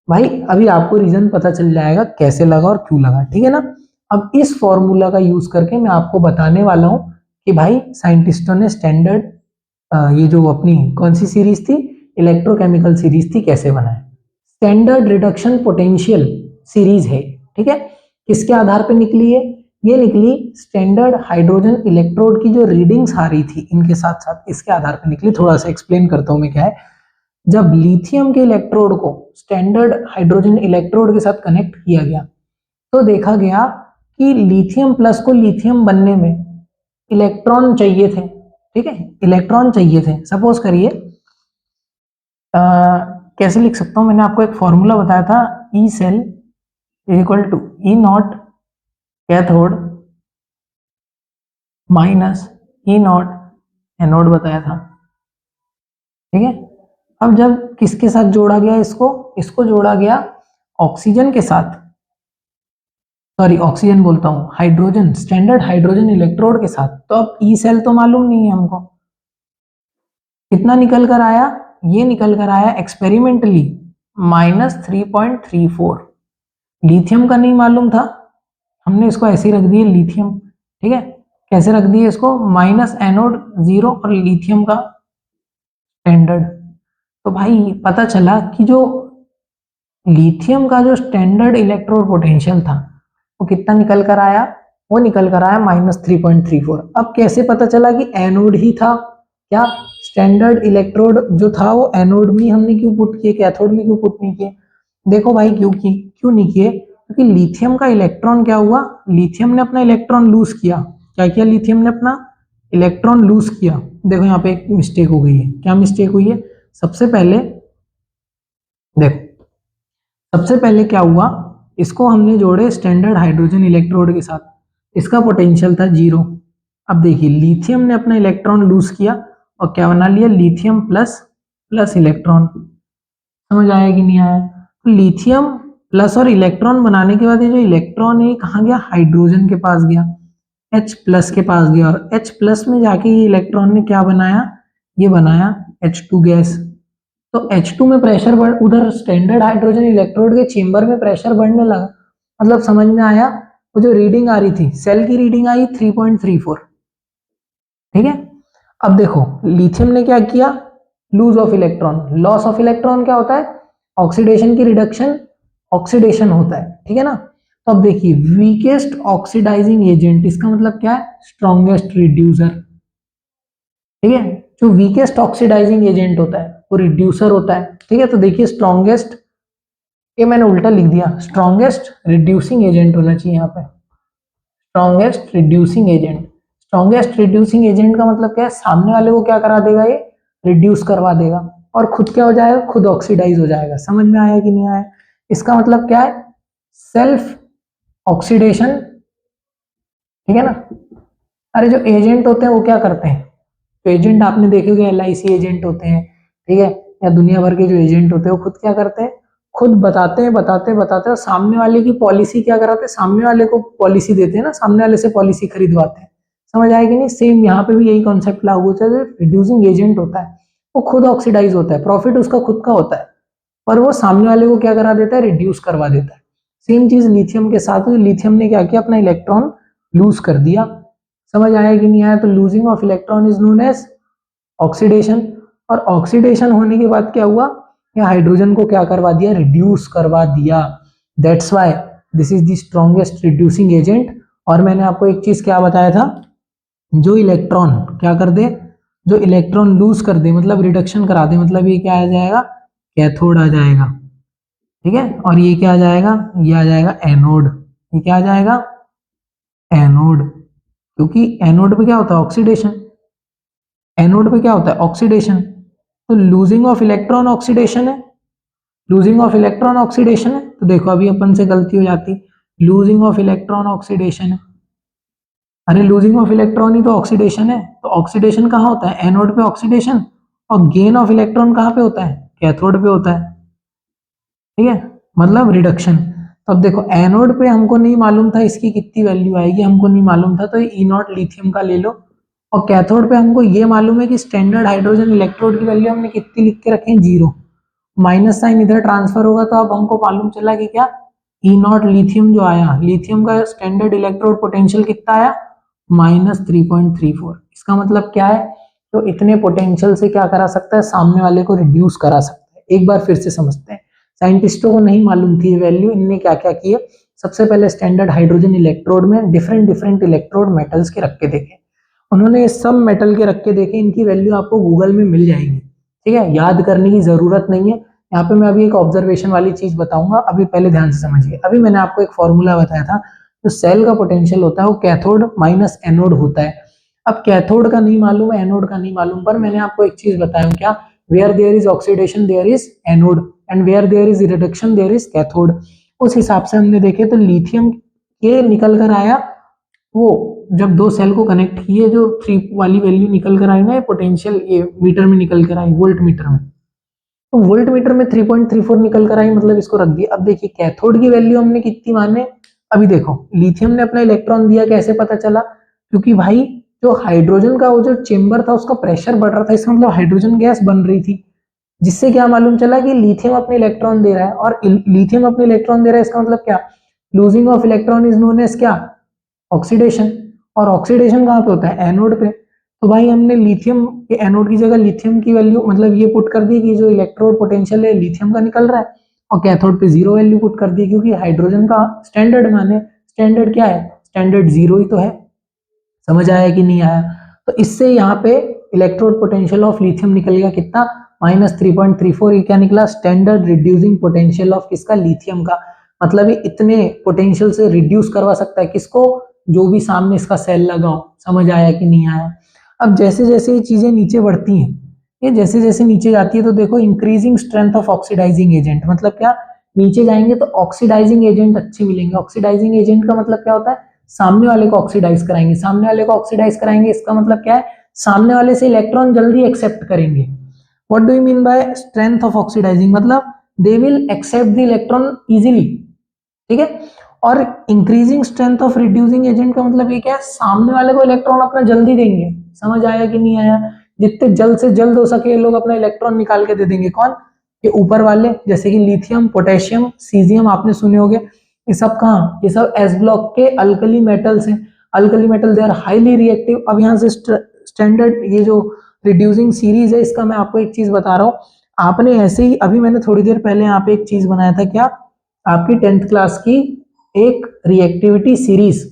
[SPEAKER 1] भाई अभी आपको रीजन पता चल जाएगा कैसे लगा और क्यों लगा, ठीक है ना। अब इस फॉर्मूला का यूज करके मैं आपको बताने वाला हूं कि भाई साइंटिस्टों ने स्टैंडर्ड ये जो अपनी कौन सी सीरीज थी, इलेक्ट्रोकेमिकल सीरीज थी, कैसे बनाए। स्टैंडर्ड रिडक्शन पोटेंशियल सीरीज है, ठीक है। किसके आधार पर निकली है, ये निकली स्टैंडर्ड हाइड्रोजन इलेक्ट्रोड की जो रीडिंग्स आ रही थी इनके साथ साथ, इसके आधार पर निकली। थोड़ा सा एक्सप्लेन करता हूं मैं क्या है। जब लिथियम के इलेक्ट्रोड को स्टैंडर्ड हाइड्रोजन इलेक्ट्रोड के साथ कनेक्ट किया गया तो देखा गया कि लिथियम प्लस को लिथियम बनने में इलेक्ट्रॉन चाहिए थे, ठीक है, इलेक्ट्रॉन चाहिए थे। सपोज करिए कैसे लिख सकता हूं, मैंने आपको एक फॉर्मूला बताया था, E cell is equal to E naught cathode minus E naught anode बताया था, ठीक है। अब जब किसके साथ जोड़ा गया, इसको जोड़ा गया ऑक्सीजन के साथ, सॉरी ऑक्सीजन बोलता हूं, हाइड्रोजन, स्टैंडर्ड हाइड्रोजन इलेक्ट्रोड के साथ, तो अब ई सेल तो मालूम नहीं है हमको। कितना निकल कर आया, ये निकल कर आया एक्सपेरिमेंटली -3.34। लिथियम का नहीं मालूम था, हमने इसको ऐसे ही रख दिए लिथियम, ठीक है। कैसे रख दिए इसको, माइनस एनोड 0 और लिथियम का स्टैंडर्ड। तो भाई पता चला कि जो लिथियम का जो स्टैंडर्ड इलेक्ट्रोड पोटेंशियल था वो कितना निकल कर आया, वो निकल कर आया -3.34। अब कैसे पता चला कि एनोड ही था, क्या स्टैंडर्ड इलेक्ट्रोड जो था वो एनोड में हमने क्यों पुट किए, कैथोड में क्यों पुट नहीं किए। देखो भाई क्यों नहीं किए, क्योंकि लिथियम का इलेक्ट्रॉन क्या हुआ, लिथियम ने अपना इलेक्ट्रॉन लूज किया। क्या किया, लिथियम ने अपना इलेक्ट्रॉन लूज किया। देखो यहाँ पे एक मिस्टेक हो गई है, क्या मिस्टेक हुई है, सबसे पहले देखो, सबसे पहले क्या हुआ, इसको हमने जोड़े स्टैंडर्ड हाइड्रोजन इलेक्ट्रोड के साथ, इसका पोटेंशियल था 0। अब देखिए लिथियम ने अपना इलेक्ट्रॉन लूज किया और क्या बना लिया, लिथियम प्लस प्लस इलेक्ट्रॉन। समझ आया कि नहीं आया, तो लिथियम प्लस और इलेक्ट्रॉन बनाने के बाद ये जो इलेक्ट्रॉन है कहाँ गया, हाइड्रोजन के पास गया, H प्लस के पास गया, और H प्लस में जाके ये इलेक्ट्रॉन ने क्या बनाया, ये बनाया H2 गैस। तो H2 में प्रेशर बढ़, उधर स्टैंडर्ड हाइड्रोजन इलेक्ट्रोड के चेंबर में प्रेशर बढ़ने लगा। मतलब समझ में आया, वो जो रीडिंग आ रही थी, सेल की रीडिंग आई 3.34, ठीक है। अब देखो लिथियम ने क्या किया, lose of electron, loss of electron क्या होता है, ऑक्सीडेशन की रिडक्शन, ऑक्सीडेशन होता है, ठीक है ना। तो अब देखिए वीकेस्ट ऑक्सीडाइजिंग एजेंट, इसका मतलब क्या है, स्ट्रॉन्गेस्ट रिड्यूसर, ठीक है। जो वीकेस्ट ऑक्सीडाइजिंग एजेंट होता है वो रिड्यूसर होता है, ठीक है। तो देखिए स्ट्रॉन्गेस्ट, ये मैंने उल्टा लिख दिया, स्ट्रॉन्गेस्ट रिड्यूसिंग एजेंट होना चाहिए यहाँ पे, strongest reducing agent. Strongest reducing agent का मतलब क्या है, सामने वाले को क्या करा देगा, ये रिड्यूस करवा देगा, और खुद क्या हो जाएगा, खुद ऑक्सीडाइज हो जाएगा। समझ में आया कि नहीं आया, इसका मतलब क्या है, सेल्फ ऑक्सीडेशन, ठीक है ना। अरे जो एजेंट होते हैं वो क्या करते हैं, तो एजेंट आपने देखे होंगे, LIC एजेंट होते हैं, ठीक है, या दुनिया भर के जो एजेंट होते हैं वो खुद क्या करते हैं, खुद बताते और सामने वाले की पॉलिसी क्या कराते हैं, सामने वाले को पॉलिसी देते हैं ना, सामने वाले से पॉलिसी खरीदवाते हैं। समझ आएगी नहीं, सेम यहाँ पे भी यही कॉन्सेप्ट लागू होता है। रिड्यूसिंग एजेंट होता है वो खुद ऑक्सीडाइज होता है, प्रॉफिट उसका खुद का होता है, पर वो सामने वाले को क्या करा देता है, रिड्यूस करवा देता है। सेम चीज लिथियम के साथ, लिथियम ने क्या किया, अपना इलेक्ट्रॉन लूज कर दिया। समझ आया कि नहीं आया, तो losing of electron is known as oxidation. और ऑक्सीडेशन होने के बाद क्या हुआ, या हाइड्रोजन को क्या करवा दिया, रिड्यूस करवा दिया। That's why this is the strongest reducing agent. और मैंने आपको एक चीज क्या बताया था, जो इलेक्ट्रॉन क्या कर दे, जो इलेक्ट्रॉन लूज कर दे मतलब रिडक्शन करा दे, मतलब ये क्या आ जाएगा, कैथोड आ जाएगा। ठीक है, और ये क्या आ जाएगा, ये आ जाएगा एनोड। ये क्या आ जाएगा, एनोड। क्योंकि एनोड पे क्या होता है, ऑक्सीडेशन। एनोड पे क्या होता है, ऑक्सीडेशन। तो लूजिंग ऑफ इलेक्ट्रॉन ऑक्सीडेशन है, लूजिंग ऑफ इलेक्ट्रॉन ऑक्सीडेशन है। तो देखो अभी अपन से गलती हो जाती, लूजिंग ऑफ इलेक्ट्रॉन ऑक्सीडेशन है। अरे लूजिंग ऑफ इलेक्ट्रॉन ही तो ऑक्सीडेशन है। तो ऑक्सीडेशन कहाँ होता है, एनोड पे ऑक्सीडेशन। और गेन ऑफ इलेक्ट्रॉन कहाँ पे होता है, कैथोड पे होता है। ठीक है, मतलब रिडक्शन। तो अब देखो एनोड पे हमको नहीं मालूम था इसकी कितनी वैल्यू आएगी, हमको नहीं मालूम था, तो ये ई नॉट लिथियम का ले लो। और कैथोड पे हमको ये मालूम है कि स्टैंडर्ड हाइड्रोजन इलेक्ट्रोड की वैल्यू हमने कितनी लिख के रखे हैं, 0। माइनस साइन इधर ट्रांसफर होगा, तो अब हमको मालूम चला कि क्या, ई नॉट लिथियम जो आया, लिथियम का स्टैंडर्ड इलेक्ट्रोड पोटेंशियल कितना आया, -3.34। इसका मतलब क्या है, तो इतने पोटेंशियल से क्या करा सकता है, सामने वाले को रिड्यूस करा सकता है। एक बार फिर से समझते हैं, साइंटिस्टों को नहीं मालूम थी वैल्यू, इनने क्या क्या किए, सबसे पहले स्टैंडर्ड हाइड्रोजन इलेक्ट्रोड में डिफरेंट डिफरेंट इलेक्ट्रोड मेटल्स के रख के देखे। उन्होंने सब मेटल के रख के देखे, इनकी वैल्यू आपको गूगल में मिल जाएगी। ठीक है, याद करने की जरूरत नहीं है। यहाँ पे मैं अभी एक ऑब्जर्वेशन वाली चीज बताऊंगा, अभी पहले ध्यान से समझिए। अभी मैंने आपको एक फॉर्मूला बताया था, जो सेल का पोटेंशियल होता है वो कैथोड माइनस एनोड होता है। अब कैथोड का नहीं मालूम है, एनोड का नहीं मालूम, पर मैंने आपको एक चीज बताया हूं, क्या, where there is oxidation there is anode, and where there is reduction there is cathode. उस हिसाब से हमने देखे तो लिथियम के निकल कर आया, वो जब दो सेल को कनेक्ट किए, जो 3 वाली वैल्यू निकल कर आई ना, पोटेंशियल ये मीटर में निकल कर आई, वोल्ट मीटर में। तो वोल्ट मीटर में 3.34 निकल कर आई, मतलब इसको रख दिया। अब देखिए कैथोड की वैल्यू हमने कितनी माने, अभी देखो लिथियम ने अपना इलेक्ट्रॉन दिया, कैसे पता चला, क्योंकि भाई जो हाइड्रोजन का वो जो चेंबर था उसका प्रेशर बढ़ रहा था, इसका मतलब हाइड्रोजन गैस बन रही थी, जिससे क्या मालूम चला कि लिथियम अपने इलेक्ट्रॉन दे रहा है। और लिथियम अपने इलेक्ट्रॉन दे रहा है, इसका मतलब क्या, losing of electron is known as क्या, ऑक्सीडेशन। और ऑक्सीडेशन कहाँ पे होता है, एनोड पे। तो भाई हमने लिथियम के एनोड की जगह लिथियम की वैल्यू मतलब ये पुट कर दी कि जो इलेक्ट्रोड पोटेंशियल है लिथियम का निकल रहा है, और कैथोड पे 0 वैल्यू पुट कर दी, क्योंकि हाइड्रोजन का स्टैंडर्ड माने, स्टैंडर्ड क्या है, स्टैंडर्ड 0 ही तो है। समझ आया कि नहीं आया। तो इससे यहाँ पे इलेक्ट्रोड पोटेंशियल ऑफ लिथियम निकल गया कितना, -3.34। ये क्या निकला, स्टैंडर्ड रिड्यूसिंग पोटेंशियल ऑफ किसका, लिथियम का। मतलब ये इतने पोटेंशियल से रिड्यूस करवा सकता है किसको, जो भी सामने इसका सेल लगाओ। समझ आया कि नहीं आया। अब जैसे जैसे ये चीजें नीचे बढ़ती हैं, ये जैसे जैसे नीचे जाती है, तो देखो increasing strength of oxidising agent, मतलब क्या, नीचे जाएंगे तो ऑक्सीडाइजिंग एजेंट अच्छे मिलेंगे। ऑक्सीडाइजिंग एजेंट का मतलब क्या होता है, सामने वाले को ऑक्सीडाइज कराएंगे, सामने वाले को ऑक्सीडाइज कराएंगे, इसका मतलब क्या है, सामने वाले से इलेक्ट्रॉन जल्दी एक्सेप्ट करेंगे। What do you mean by strength of oxidising, मतलब they will accept the electron easily. ठीक है, और increasing strength of reducing agent का मतलब ये क्या है, सामने वाले को इलेक्ट्रॉन अपना जल्दी देंगे। समझ आया कि नहीं आया। जितने जल्द से जल्द हो सके लोग अपना इलेक्ट्रॉन निकाल के दे देंगे। कौन, ये ऊपर वाले, जैसे कि लिथियम, पोटेशियम, सीजियम आपने सुने होंगे। ये सब कहाँ, ये सब एस ब्लॉक के अल्कली मेटल्स हैं। Alkali metal they are highly reactive. अब यहाँ से स्टैंडर्ड ये जो रिड्यूसिंग सीरीज है, इसका मैं आपको एक चीज बता रहा हूँ। आपने ऐसे ही अभी मैंने थोड़ी देर पहले यहाँ पे एक चीज बनाया था, क्या, आपकी 10th क्लास की एक रिएक्टिविटी सीरीज।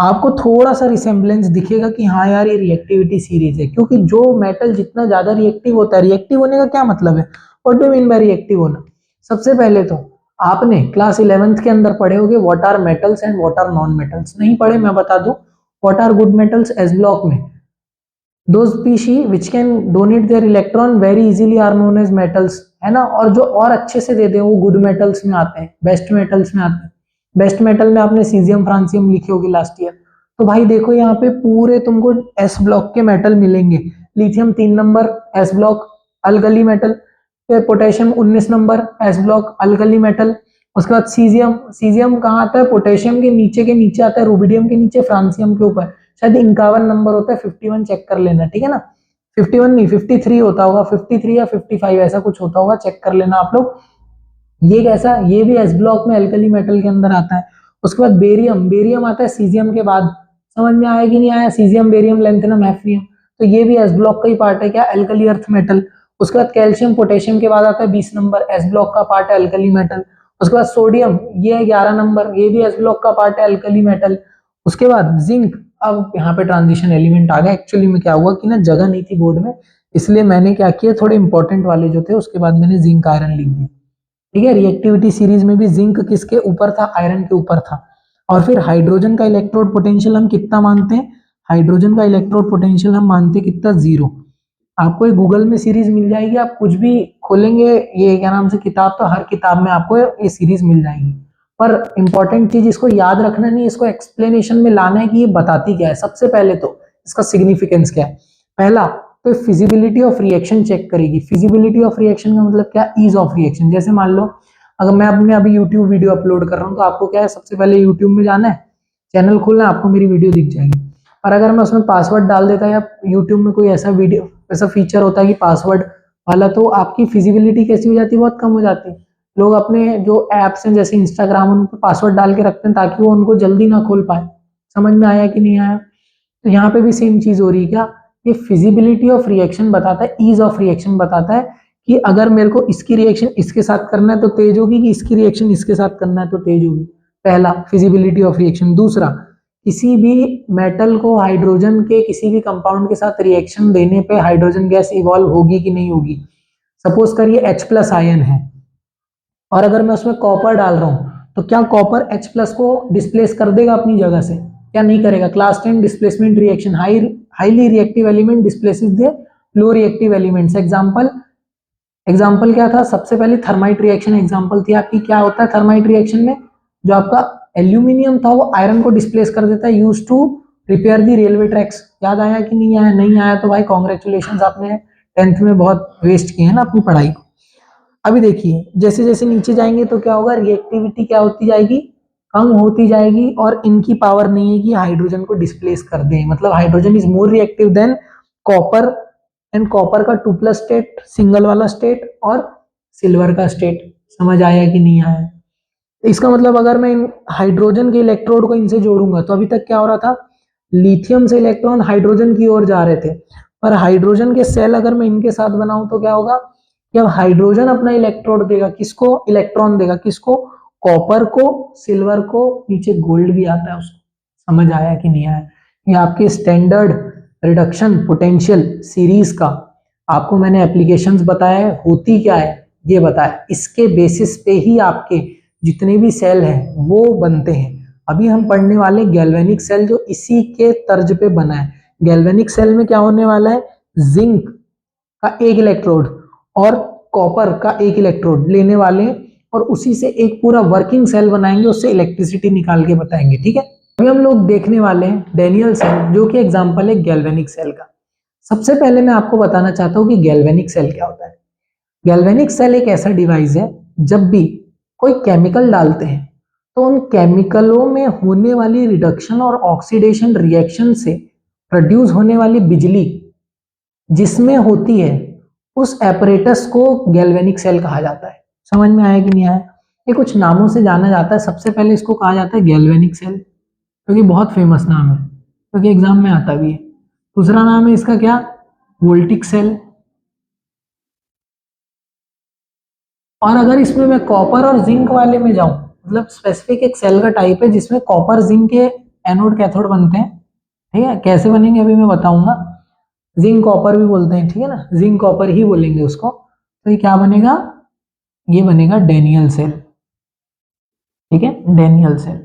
[SPEAKER 1] आपको थोड़ा सा रिसेम्बलेंस दिखेगा कि हाँ यार ये रिएक्टिविटी सीरीज है, क्योंकि जो मेटल जितना ज्यादा रिएक्टिव होता है, रिएक्टिव होने का क्या मतलब है, what do mean by reactive होना। सबसे पहले तो आपने क्लास 11th के अंदर पढ़े होंगे what are metals and what are non metals. नहीं पढ़े, मैं बता दूं, what are good metals, s block में those species which can donate their electron very easily are known as metals, है ना। और जो और अच्छे से दे दे वो गुड मेटल्स में आते हैं, बेस्ट मेटल्स में आते हैं। बेस्ट मेटल में आपने सीजियम फ्रांसियम लिखी होगी लास्ट ईयर। तो भाई देखो यहाँ पे पूरे तुमको एस ब्लॉक के मेटल मिलेंगे। Lithium 3 number S block alkali metal, फिर potassium 19 number S block alkali metal. उसके बाद सीजियम, सीजियम कहाँ आता है, पोटेशियम के नीचे आता है, रूबिडियम के नीचे, फ्रांसियम के ऊपर। शायद 51 नंबर होता है, 51 चेक कर लेना, ठीक है ना। 51 नहीं, 53 होता होगा, 53 या 55 ऐसा कुछ होता होगा, चेक कर लेना आप लोग। ये कैसा, ये भी एस ब्लॉक में अल्कली मेटल के अंदर आता है। उसके बाद बेरियम, बेरियम आता है सीजियम के बाद। समझ में आया कि नहीं आया, सीजियम, बेरियम, लैंथेनम, हैफ्नियम। तो ये भी एस ब्लॉक का ही पार्ट है, क्या, अल्कली अर्थ मेटल। उसके बाद कैल्शियम, पोटेशियम के बाद आता है 20 नंबर, एस ब्लॉक का पार्ट है, अल्कली मेटल। उसके बाद सोडियम, ये है 11 नंबर, ये भी एस ब्लॉक का पार्ट है, अल्कली मेटल। उसके बाद जिंक, अब यहाँ पे ट्रांजिशन एलिमेंट आ गया। एक्चुअली में क्या हुआ कि ना जगह नहीं थी बोर्ड में, इसलिए मैंने क्या किया, थोड़े इंपॉर्टेंट वाले जो थे उसके बाद मैंने जिंक आयरन लिख दिया। ठीक है, रिएक्टिविटी सीरीज में भी जिंक किसके ऊपर था, आयरन के ऊपर था। और फिर हाइड्रोजन का इलेक्ट्रोड पोटेंशियल हम कितना मानते हैं, हाइड्रोजन का इलेक्ट्रोड पोटेंशियल हम मानते हैं कितना, 0। आपको एक गूगल में सीरीज मिल जाएगी, आप कुछ भी खोलेंगे ये क्या नाम से किताब, तो हर किताब में आपको ये सीरीज मिल जाएगी। पर इंपॉर्टेंट चीज इसको याद रखना नहीं, इसको एक्सप्लेनेशन में लाना है कि ये बताती क्या है। सबसे पहले तो इसका सिग्निफिकेंस क्या है। पहला तो फिजिबिलिटी ऑफ रिएक्शन चेक करेगी। फिजिबिलिटी ऑफ रिएक्शन का मतलब क्या, ईज ऑफ रिएक्शन। जैसे मान लो अगर मैं अपने अभी यूट्यूब वीडियो अपलोड कर रहा हूँ, तो आपको क्या है, सबसे पहले यूट्यूब में जाना है, चैनल खोलना है, आपको मेरी वीडियो दिख जाएगी। और अगर मैं उसमें पासवर्ड डाल देता या यूट्यूब में कोई ऐसा वीडियो ऐसा फीचर होता है कि पासवर्ड वाला, तो आपकी फिजिबिलिटी कैसी हो जाती है, बहुत कम हो जाती है। लोग अपने जो एप्स हैं जैसे इंस्टाग्राम, उन पर पासवर्ड डाल के रखते हैं ताकि वो उनको जल्दी ना खोल पाए। समझ में आया कि नहीं आया। तो यहाँ पे भी सेम चीज हो रही है क्या, ये फिजिबिलिटी ऑफ रिएक्शन बताता है, ईज ऑफ रिएक्शन बताता है कि अगर मेरे को इसकी रिएक्शन इसके साथ करना है तो तेज होगी, कि इसकी रिएक्शन इसके साथ करना है तो तेज होगी। पहला फिजिबिलिटी ऑफ रिएक्शन। दूसरा, किसी भी मेटल को हाइड्रोजन के किसी भी कंपाउंड के साथ रिएक्शन देने पे हाइड्रोजन गैस इवॉल्व होगी कि नहीं होगी। सपोज करिए H+ आयन है और अगर मैं उसमें कॉपर डाल रहा हूं, तो क्या कॉपर H+ को डिस्प्लेस कर देगा अपनी जगह से, क्या नहीं करेगा। Class 10 displacement reaction, highly reactive element displaces the low reactive elements. Example क्या था, सबसे पहले थर्माइट रिएक्शन एग्जाम्पल थी आपकी। क्या होता है थर्माइट रिएक्शन में, जो आपका एल्यूमिनियम था वो आयरन को डिस्प्लेस कर देता है, use to repair the railway tracks. याद आया कि नहीं आया, नहीं आया तो भाई कॉन्ग्रेचुलेशन, आपने 10th में बहुत वेस्ट किए हैं ना अपनी पढ़ाई को। अभी देखिए जैसे जैसे नीचे जाएंगे तो क्या होगा, रिएक्टिविटी क्या होती जाएगी, कम होती जाएगी, और इनकी पावर नहीं है कि हाइड्रोजन को डिस्प्लेस कर दें। मतलब hydrogen is more reactive than copper, and copper का 2+ स्टेट सिंगल वाला स्टेट, और सिल्वर का स्टेट। समझ आया कि नहीं आया। इसका मतलब अगर मैं हाइड्रोजन के इलेक्ट्रोड को इनसे जोड़ूंगा, तो अभी तक क्या हो रहा था, लिथियम से इलेक्ट्रॉन हाइड्रोजन की ओर जा रहे थे। पर हाइड्रोजन के सेल अगर मैं इनके साथ बनाऊं तो क्या होगा, कि अब हाइड्रोजन अपना इलेक्ट्रोड देगा किसको, इलेक्ट्रॉन देगा किसको, कॉपर को, सिल्वर को, नीचे गोल्ड भी आता है उसको। समझ आया कि नहीं आया। ये आपके स्टैंडर्ड रिडक्शन पोटेंशियल सीरीज का आपको मैंने एप्लीकेशंस बताया है, होती क्या है ये बताया। इसके बेसिस पे ही आपके जितने भी सेल हैं वो बनते हैं। अभी हम पढ़ने वाले गैल्वेनिक सेल, जो इसी के तर्ज पे बना है। गैल्वेनिक सेल में क्या होने वाला है, जिंक का एक इलेक्ट्रोड और कॉपर का एक इलेक्ट्रोड लेने वाले, और उसी से एक पूरा वर्किंग सेल बनाएंगे, उससे इलेक्ट्रिसिटी निकाल के बताएंगे। ठीक है, अभी हम लोग देखने वाले हैं डेनियल सेल, जो कि एग्जांपल है गैल्वेनिक सेल का। सबसे पहले मैं आपको बताना चाहता हूं कि गैल्वेनिक सेल क्या होता है। गैल्वेनिक सेल एक ऐसा डिवाइस है, जब भी कोई केमिकल डालते हैं तो उन केमिकलों में होने वाली रिडक्शन और ऑक्सीडेशन रिएक्शन से प्रोड्यूस होने वाली बिजली जिसमें होती है, उस एपरेटस को गैल्वेनिक सेल कहा जाता है। समझ में आया कि नहीं आया। ये कुछ नामों से जाना जाता है। सबसे पहले इसको कहा जाता है गैल्वेनिक सेल, क्योंकि बहुत फेमस नाम है, क्योंकि एग्जाम में आता भी है। दूसरा नाम है इसका क्या, वोल्टिक सेल। और अगर इसमें मैं कॉपर और जिंक वाले में जाऊं, मतलब स्पेसिफिक एक सेल का टाइप है जिसमें कॉपर जिंक के एनोड कैथोड बनते हैं। ठीक है, कैसे बनेंगे अभी मैं बताऊंगा। जिंक कॉपर भी बोलते हैं, ठीक है ना, जिंक कॉपर ही बोलेंगे उसको। तो ये क्या बनेगा, ये बनेगा डेनियल सेल। ठीक है, डेनियल सेल।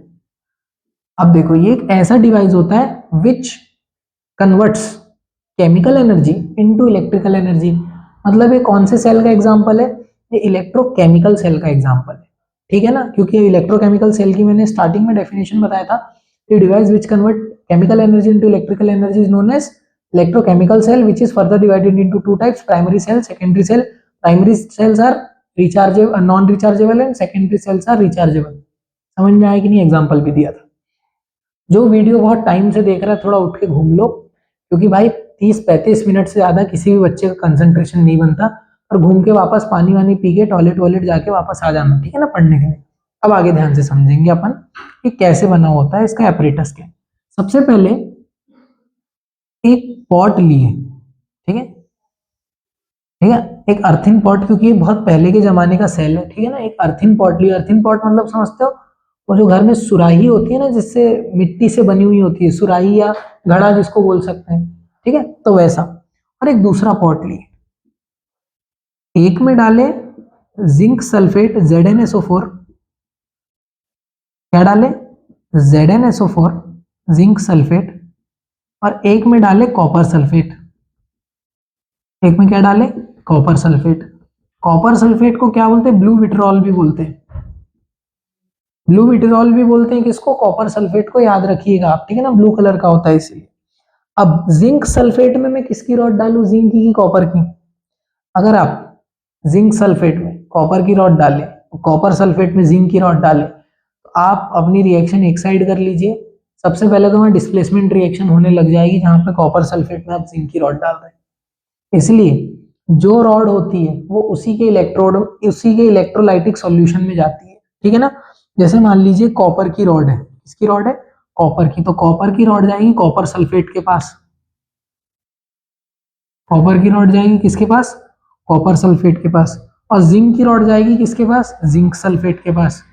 [SPEAKER 1] अब देखो ये एक ऐसा डिवाइस होता है which converts chemical energy into electrical energy. मतलब ये कौन से सेल का एग्जांपल है, ये इलेक्ट्रोकेमिकल सेल का एग्जांपल है। ठीक है ना, क्योंकि इलेक्ट्रोकेमिकल सेल की मैंने स्टार्टिंग में डेफिनेशन बताया था, ये device which convert chemical energy into electrical energy is known as electrochemical cell, which is further divided into two types, primary cell, secondary cell. Primary cells are rechargeable, non rechargeable, and secondary cells are rechargeable. समझ में आया कि नहीं, example भी दिया था। जो video बहुत टाइम से देख रहा है थोड़ा उठ के घूम लो, क्योंकि भाई 30-35 मिनट से ज्यादा किसी भी बच्चे का कंसंट्रेशन नहीं बनता। और घूम के वापस पानी वानी पी के टॉयलेट वॉयलेट जाके वापस आ जाना, ठीक है ना, पढ़ने के लिए। अब आगे ध्यान से समझेंगे अपन कि कैसे बना होता है इसका एपरेटस क्या। सबसे पहले एक पॉट लिए, ठीक है, ठीक है, एक अर्थिन पॉट, क्योंकि ये बहुत पहले के जमाने का सेल है। ठीक है ना, एक अर्थिन पॉट लिए। अर्थिन पॉट मतलब समझते हो, वो जो घर में सुराही होती है ना, जिससे मिट्टी से बनी हुई होती है सुराही, या घड़ा जिसको बोल सकते हैं, ठीक है, तो वैसा। और एक दूसरा पॉट लिए, एक में डाले जिंक सल्फेट ZnSO4, क्या डाले, ZnSO4 जिंक सल्फेट, और एक में डाले कॉपर सल्फेट, एक में क्या डाले, कॉपर सल्फेट। कॉपर सल्फेट को क्या बोलते हैं, ब्लू विट्रॉल भी बोलते हैं, ब्लू विट्रॉल भी बोलते हैं किसको, कॉपर सल्फेट को, याद रखिएगा आप, ठीक है ना, ब्लू कलर का होता है इसलिए। अब जिंक सल्फेट में मैं किसकी रॉड डालूं, जिंक की कॉपर की। अगर आप जिंक सल्फेट में कॉपर की रॉड डालें, कॉपर सल्फेट में जिंक की रॉड डालें, तो आप अपनी रिएक्शन एक साइड कर लीजिए। सबसे पहले तो वहां डिस्प्लेसमेंट रिएक्शन होने लग जाएगी जहां पे कॉपर सल्फेट में आप जिंक की रॉड डाल रहे हैं। इसलिए जो रॉड होती है वो उसी के इलेक्ट्रोड, उसी के इलेक्ट्रोलाइटिक सॉल्यूशन में जाती है, ठीक है ना। जैसे मान लीजिए कॉपर की रॉड है, किसकी रॉड है, कॉपर की, तो कॉपर की रॉड जाएगी कॉपर सल्फेट के पास, कॉपर की रॉड जाएगी किसके पास, कॉपर सल्फेट के पास, और जिंक की रॉड जाएगी किसके पास, जिंक सल्फेट के पास।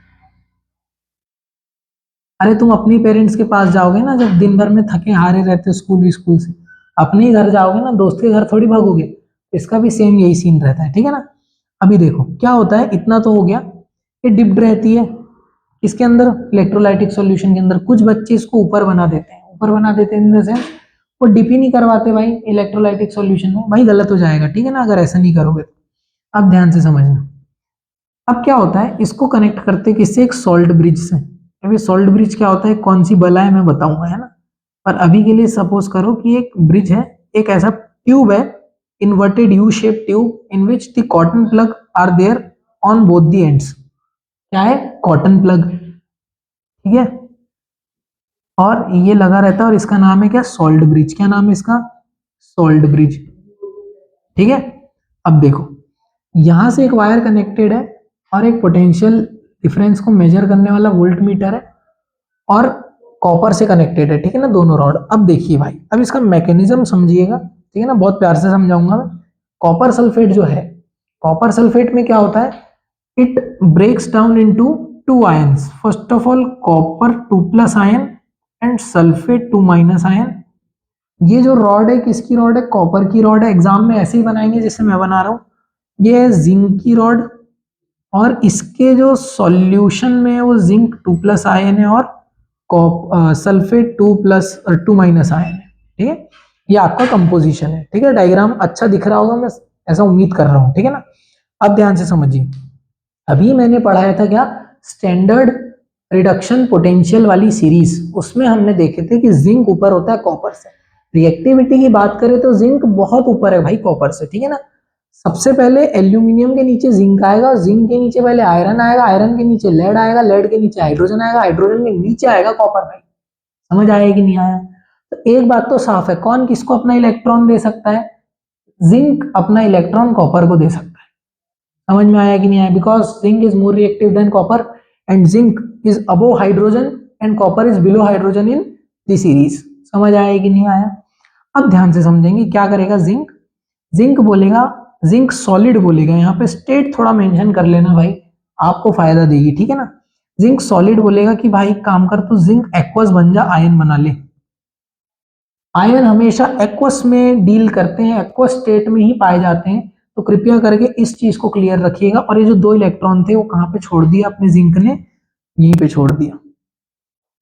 [SPEAKER 1] अरे तुम अपनी पेरेंट्स के पास जाओगे ना, जब दिन भर में थके हारे रहते हो स्कूल स्कूल से, अपने ही घर जाओगे ना, दोस्त के घर थोड़ी भागोगे। इसका भी सेम यही सीन रहता है, ठीक है ना। अभी देखो क्या होता है, इतना तो हो गया, ये डिप्ड रहती है इसके अंदर, इलेक्ट्रोलाइटिक सॉल्यूशन के अंदर। कुछ बच्चे इसको ऊपर बना देते हैं, ऊपर बना देते हैं इन द सेंस वो डिप ही नहीं करवाते भाई इलेक्ट्रोलाइटिक सॉल्यूशन में, भाई गलत हो जाएगा, ठीक है ना, अगर ऐसा नहीं करोगे तो। अब ध्यान से समझना, अब क्या होता है, इसको कनेक्ट करते किससे, एक सॉल्ट ब्रिज से। अभी सॉल्ट ब्रिज क्या होता है, कौन सी बला है मैं बताऊंगा, है ना। पर अभी के लिए सपोज करो कि एक ब्रिज है, एक ऐसा ट्यूब है, inverted U shape tube, in which the cotton plug are there on both the ends. क्या है, कॉटन प्लग, ठीक है, और ये लगा रहता है, और इसका नाम है क्या, सॉल्ट ब्रिज। क्या नाम है इसका, सॉल्ट ब्रिज, ठीक है। अब देखो, यहां से एक वायर कनेक्टेड है, और एक पोटेंशियल डिफरेंस को मेजर करने वाला वोल्ट मीटर है, और कॉपर से कनेक्टेड है, ठीक है ना, दोनों रॉड। अब देखिए भाई, अब इसका मैकेनिज्म समझिएगा, ठीक है ना, बहुत प्यार से समझाऊंगा मैं। कॉपर सल्फेट जो है, कॉपर सल्फेट में क्या होता है, it breaks down into two ions. First of all copper 2+ ion and sulphate 2- ion. ये जो रॉड है किसकी रॉड है, कॉपर की रॉड है, एग्जाम में ऐसे ही बनाएंगे जैसे मैं बना रहा हूं। ये है जिंक की रॉड, और इसके जो सॉल्यूशन में है वो जिंक 2+ आयन है, और सल्फेट 2+ 2- आयन है, ठीक है। ये आपका कंपोजिशन है, ठीक है, डायग्राम अच्छा दिख रहा होगा, मैं ऐसा उम्मीद कर रहा हूं, ठीक है ना। अब ध्यान से समझिए, अभी मैंने पढ़ाया था क्या, स्टैंडर्ड रिडक्शन पोटेंशियल वाली सीरीज, उसमें हमने देखे थे कि जिंक ऊपर होता है कॉपर से। रिएक्टिविटी की बात करें तो जिंक बहुत ऊपर है भाई कॉपर से, ठीक है ना। सबसे पहले एल्यूमिनियम के नीचे जिंक आएगा, जिंक के नीचे पहले आयरन आएगा, आयरन के नीचे लेड आएगा, लेड के नीचे हाइड्रोजन आएगा, हाइड्रोजन के नीचे आएगा कॉपर। भाई समझ आया कि नहीं आया। तो एक बात तो साफ है, कौन किसको अपना इलेक्ट्रॉन दे सकता है, जिंक अपना इलेक्ट्रॉन कॉपर को दे सकता है। समझ में आया कि नहीं आया, because zinc is more reactive than copper, and zinc is above hydrogen and copper is below hydrogen in the series. समझ आया कि नहीं आया। अब ध्यान से समझेंगे क्या करेगा जिंक, जिंक बोलेगा, जिंक सॉलिड बोलेगा, यहाँ पे स्टेट थोड़ा मेंशन कर लेना भाई, आपको फायदा देगी, ठीक है ना। जिंक सॉलिड बोलेगा कि भाई काम कर तू जिंक एक्वस बन जा, आयन बना ले। आयन हमेशा एक्वस में डील करते हैं, एक्वस स्टेट में ही पाए जाते हैं, तो कृपया करके इस चीज को क्लियर रखिएगा। और ये जो 2 इलेक्ट्रॉन थे वो कहाँ पे छोड़ दिया अपने जिंक ने, यहीं पे छोड़ दिया।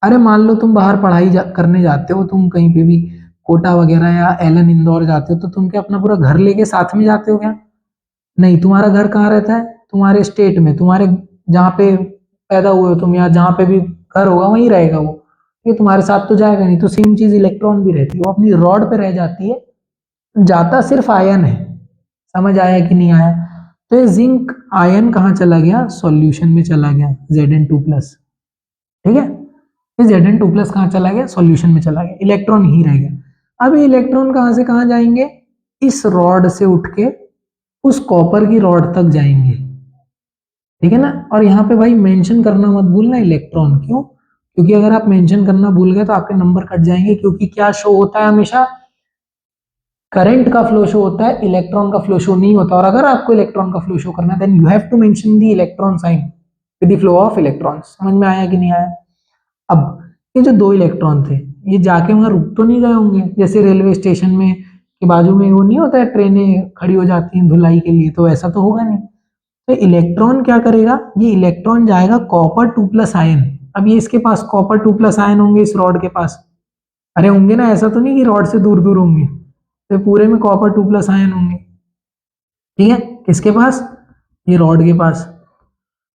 [SPEAKER 1] अरे मान लो तुम बाहर पढ़ाई करने जाते हो, तुम कहीं पे भी कोटा वगैरह या एलन इंदौर जाते हो, तो तुम क्या अपना पूरा घर लेके साथ में जाते हो क्या, नहीं, तुम्हारा घर कहाँ रहता है, तुम्हारे स्टेट में, तुम्हारे जहाँ पे पैदा हुए हो तुम, या जहाँ पे भी घर होगा वहीं रहेगा वो, ये तुम्हारे साथ तो जाएगा नहीं। तो सेम चीज इलेक्ट्रॉन भी रहती है, वो अपनी रॉड पे रह जाती है, जाता सिर्फ आयन है। समझ आया कि नहीं आया। तो ये जिंक आयन कहाँ चला गया, सॉल्यूशन में चला गया, Zn2+, ठीक है। ये Zn2+ कहाँ चला गया, सॉल्यूशन में चला गया, इलेक्ट्रॉन ही रह गया। अब ये इलेक्ट्रॉन कहाँ से कहाँ जाएंगे, इस रॉड से उठ के उस कॉपर की रॉड तक जाएंगे, ठीक है ना। और यहाँ पे भाई मेंशन करना मत भूलना इलेक्ट्रॉन, क्यों, क्योंकि अगर आप मेंशन करना भूल गए तो आपके नंबर कट जाएंगे। क्योंकि क्या शो होता है हमेशा, करंट का फ्लो शो होता है, इलेक्ट्रॉन का फ्लो शो नहीं होता। और अगर आपको इलेक्ट्रॉन का फ्लो शो करना है, then you have to mention the electron sign with the flow of electrons. समझ में आया कि नहीं आया। अब ये जो 2 इलेक्ट्रॉन थे, ये जाके वहां रुक तो नहीं गए होंगे, जैसे रेलवे स्टेशन में के बाजू में वो नहीं होता है, ट्रेनें खड़ी हो जाती हैं धुलाई के लिए, तो ऐसा तो होगा नहीं। तो इलेक्ट्रॉन क्या करेगा, ये इलेक्ट्रॉन जाएगा कॉपर 2+ आयन। अब ये इसके पास कॉपर 2+ आयन होंगे इस रॉड के पास, अरे होंगे ना, ऐसा तो नहीं कि रॉड से दूर दूर होंगे, तो पूरे में कॉपर 2+ आयन होंगे। ठीक है, किसके पास, ये रॉड के पास।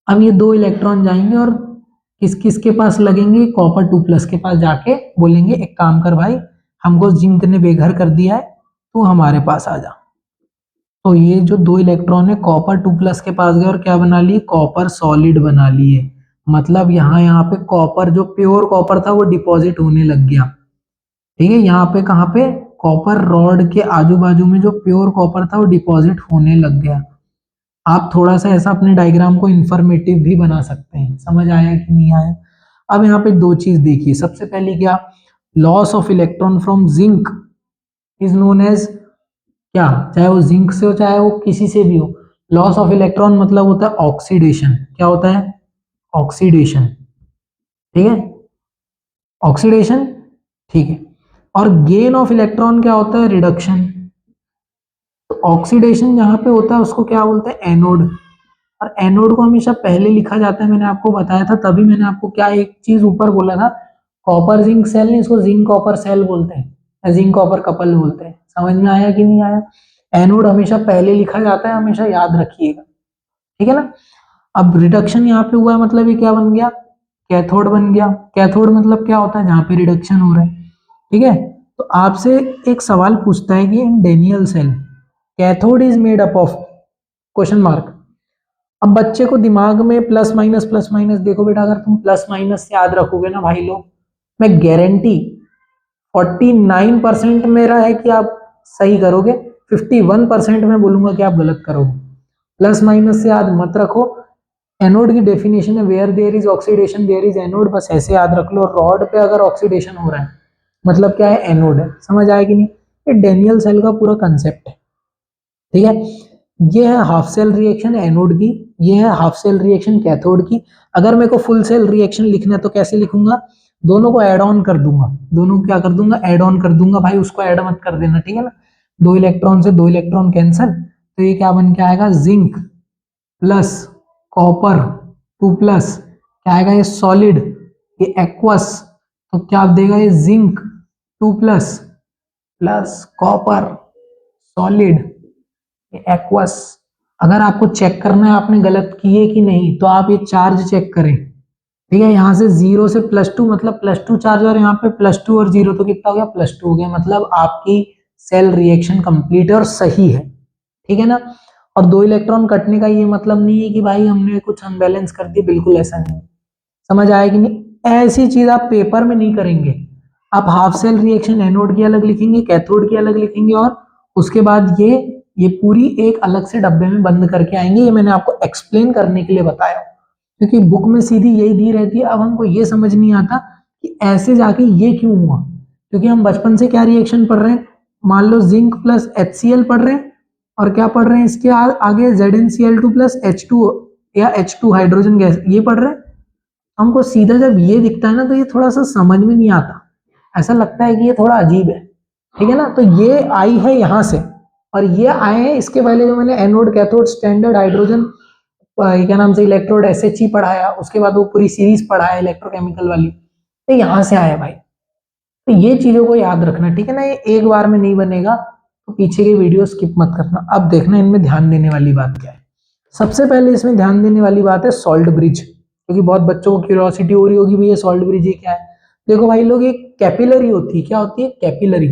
[SPEAKER 1] अब ये दो इलेक्ट्रॉन जाएंगे और किस किस के पास लगेंगे, कॉपर 2+ के पास जाके बोलेंगे एक काम कर भाई, हमको जिंक ने बेघर कर दिया है, तो हमारे पास आ जा। तो ये जो दो इलेक्ट्रॉन है कॉपर 2+ के पास गए और क्या बना लिए, कॉपर सॉलिड बना लिए। मतलब यहाँ पे कॉपर, जो प्योर कॉपर था वो डिपॉजिट होने लग गया। ठीक है, यहाँ पे कहाँ पे, कॉपर रॉड के आजू बाजू में जो प्योर कॉपर था वो डिपॉजिट होने लग गया। आप थोड़ा सा ऐसा अपने डायग्राम को इंफॉर्मेटिव भी बना सकते हैं, समझ आया कि नहीं आया। अब यहाँ पे दो चीज देखिए, सबसे पहले क्या, loss of electron from zinc is known as क्या, चाहे वो जिंक से हो चाहे वो किसी से भी हो, लॉस ऑफ इलेक्ट्रॉन मतलब होता है ऑक्सीडेशन। क्या होता है, ऑक्सीडेशन। ठीक है, ऑक्सीडेशन, ठीक है। और गेन ऑफ इलेक्ट्रॉन क्या होता है, रिडक्शन। तो ऑक्सीडेशन जहां पे होता है उसको क्या बोलते हैं, एनोड। और एनोड को हमेशा पहले लिखा जाता है, मैंने आपको बताया था, तभी मैंने आपको क्या एक चीज ऊपर बोला था, कॉपर जिंक सेल नहीं, इसको जिंक कॉपर सेल बोलते हैं, या जिंक कॉपर कपल बोलते हैं। समझ में आया कि नहीं आया। एनोड हमेशा पहले लिखा जाता है, हमेशा याद रखिएगा। ठीक है ना। अब रिडक्शन यहाँ पे हुआ है, मतलब ये क्या बन गया, कैथोड बन गया। कैथोड मतलब क्या होता है, जहां पे रिडक्शन हो रहा है। ठीक है, तो आपसे एक सवाल पूछता है कि in Daniel cell cathode is made up of, question mark. अब बच्चे को दिमाग में प्लस माइनस, देखो बेटा अगर तुम प्लस माइनस याद रखोगे ना भाई लोग, मैं गारंटी 49% मेरा है कि आप सही करोगे, 51% में बोलूंगा कि आप गलत करोगे। प्लस माइनस से याद मत रखो। एनोड की डेफिनेशन है where there is oxidation there is anode, बस ऐसे याद रख लो। रॉड पे अगर ऑक्सीडेशन हो रहा है मतलब क्या है, एनोड है। समझ आया कि नहीं, ये डेनियल सेल का पूरा कंसेप्ट है। ठीक है, ये है हाफ सेल रिएक्शन एनोड की, ये है हाफ सेल रिएक्शन कैथोड की। अगर मेरे को फुल सेल रिएक्शन लिखना है तो कैसे लिखूंगा, दोनों को ऐड ऑन कर दूंगा, दोनों को क्या कर दूंगा, ऐड ऑन कर दूंगा। भाई उसको ऐड मत कर देना, ठीक है ना। दो इलेक्ट्रॉन से दो इलेक्ट्रॉन कैंसिल, तो ये क्या बन के आएगा, जिंक प्लस कॉपर 2+, क्या आएगा ये सॉलिड, ये एक्वस, तो क्या देगा ये zinc 2+ plus copper solid aqueous. अगर आपको चेक करना है आपने गलत किए कि नहीं, तो आप ये चार्ज चेक करें। ठीक है, यहां से 0 से +2 मतलब +2 चार्ज, और यहाँ पे +2 और 0 तो कितना हो गया, +2 हो गया। मतलब आपकी सेल रिएक्शन कंप्लीट है और सही है। ठीक है ना। और दो इलेक्ट्रॉन कटने का ये मतलब नहीं है कि भाई हमने कुछ अनबैलेंस कर दी, बिल्कुल ऐसा नहीं। समझ आया कि नहीं। ऐसी चीज आप पेपर में नहीं करेंगे। आप हाफ सेल रिएक्शन एनोड की अलग लिखेंगे, कैथोड की अलग लिखेंगे, और उसके बाद ये पूरी एक अलग से डब्बे में बंद करके आएंगे। ये मैंने आपको एक्सप्लेन करने के लिए बताया, क्योंकि बुक में सीधी यही दी रहती है। अब हमको ये समझ नहीं आता कि ऐसे जाके ये क्यों हुआ, क्योंकि हम बचपन से क्या रिएक्शन पढ़ रहे हैं, मान लो जिंक प्लस HCl पढ़ रहे हैं, और क्या पढ़ रहे हैं इसके आगे ZnCl2 प्लस H2 या H2 हाइड्रोजन गैस, ये पढ़ रहे हैं। हमको सीधा जब ये दिखता है ना तो ये थोड़ा सा समझ में नहीं आता, ऐसा लगता है कि ये थोड़ा अजीब है। ठीक है ना, तो ये आई है यहां से, और ये आए हैं इसके पहले जो मैंने एनोड कैथोड स्टैंडर्ड हाइड्रोजन क्या नाम से इलेक्ट्रोड SHE पढ़ाया, उसके बाद वो पूरी सीरीज पढ़ाया इलेक्ट्रोकेमिकल वाली, तो यहाँ से आया भाई। तो ये चीजों को याद रखना, ठीक है ना, ये एक बार में नहीं बनेगा, तो पीछे के वीडियो स्किप मत करना। अब देखना इनमें ध्यान देने वाली बात क्या है। सबसे पहले इसमें ध्यान देने वाली बात है सॉल्ट ब्रिज, क्योंकि बहुत बच्चों को क्यूरियोसिटी हो रही होगी भैया सॉल्ट ब्रिज ये क्या है। देखो भाई लोग, एक कैपिलरी होती है, क्या होती है कैपिलरी।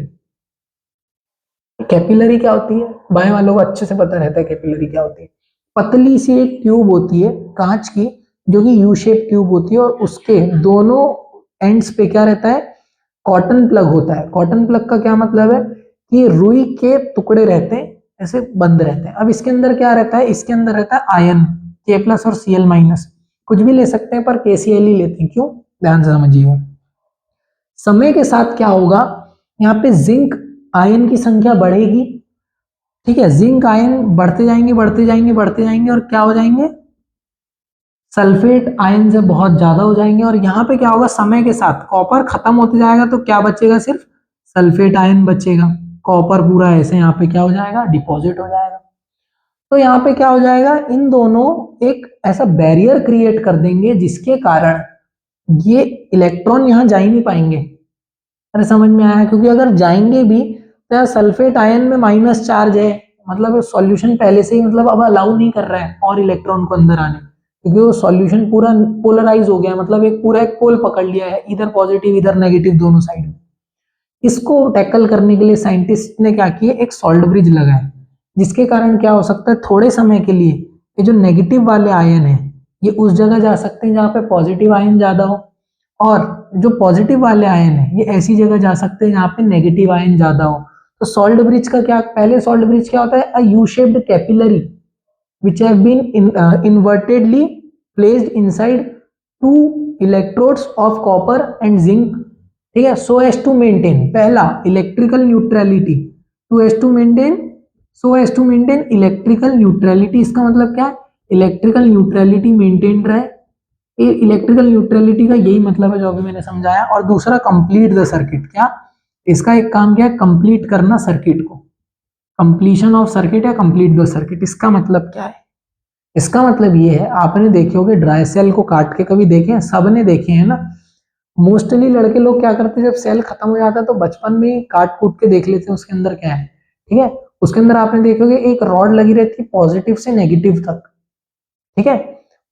[SPEAKER 1] कैपिलरी क्या होती है, बायो वालों को अच्छे से पता रहता है कैपिलरी क्या होती है। पतली सी एक ट्यूब होती है कांच की, जो कि यू शेप ट्यूब होती है, और उसके दोनों एंड्स पे क्या रहता है, कॉटन प्लग होता है। कॉटन प्लग का क्या मतलब है कि रुई के टुकड़े रहते हैं, ऐसे बंद रहते हैं। अब इसके अंदर क्या रहता है, इसके अंदर रहता है आयन K+ और Cl-, कुछ भी ले सकते हैं पर KCl ही लेते हैं। क्यों, ध्यान से समझिएगा। समय के साथ क्या होगा, यहाँ पे जिंक आयन की संख्या बढ़ेगी। ठीक है, जिंक आयन बढ़ते जाएंगे बढ़ते जाएंगे बढ़ते जाएंगे, और क्या हो जाएंगे, सल्फेट आयन से बहुत ज्यादा हो जाएंगे और यहाँ पे क्या होगा, समय के साथ कॉपर खत्म होते जाएगा तो क्या बचेगा, सिर्फ सल्फेट आयन बचेगा। कॉपर पूरा ऐसे यहाँ पे क्या हो जाएगा, डिपॉजिट हो जाएगा। तो यहाँ पे क्या हो जाएगा, इन दोनों एक ऐसा बैरियर क्रिएट कर देंगे जिसके कारण ये इलेक्ट्रॉन यहाँ जा ही नहीं पाएंगे। अरे समझ में आया, क्योंकि अगर जाएंगे भी तो यहाँ सल्फेट आयन में माइनस चार्ज है, मतलब सॉल्यूशन पहले से ही मतलब अब अलाउ नहीं कर रहा है और इलेक्ट्रॉन को अंदर आने, क्योंकि वो सॉल्यूशन पूरा पोलराइज हो गया है, मतलब एक पूरा एक पोल पकड़ लिया है, इधर पॉजिटिव इधर नेगेटिव दोनों साइड में। इसको टैकल करने के लिए साइंटिस्ट ने क्या किया, एक सॉल्ट ब्रिज लगाया, जिसके कारण क्या हो सकता है, थोड़े समय के लिए ये जो नेगेटिव वाले आयन है ये उस जगह जा सकते हैं जहां पे पॉजिटिव आयन ज्यादा हो, और जो पॉजिटिव वाले आयन है ये ऐसी जगह जा सकते हैं जहां पे नेगेटिव आयन ज्यादा हो। तो सॉल्ट ब्रिज का क्या, पहले सॉल्ट ब्रिज क्या होता है, a U shaped capillary which have been invertedly placed inside two electrodes of copper and zinc, ठीक है, so as to maintain, पहला electrical neutrality, to as to maintain, so as to maintain electrical neutrality. इसका मतलब क्या है, electrical neutrality maintain रहे, ये electrical neutrality का यही मतलब है जो अभी मैंने समझाया। और दूसरा कंप्लीट द सर्किट, क्या इसका एक काम क्या है, कंप्लीट करना सर्किट को, कंप्लीशन ऑफ सर्किट या कंप्लीट द सर्किट। इसका मतलब क्या है, इसका मतलब ये है, आपने देखे होगे ड्राई सेल को काट के, कभी देखे हैं, सबने देखे हैं ना। मोस्टली लड़के लोग क्या करते हैं, जब सेल खत्म हो जाता है तो बचपन में ही काट कूट के देख लेते हैं उसके अंदर क्या है, ठीक है। उसके अंदर आपने देखोगे एक रॉड लगी रहती है पॉजिटिव से नेगेटिव तक, ठीक है।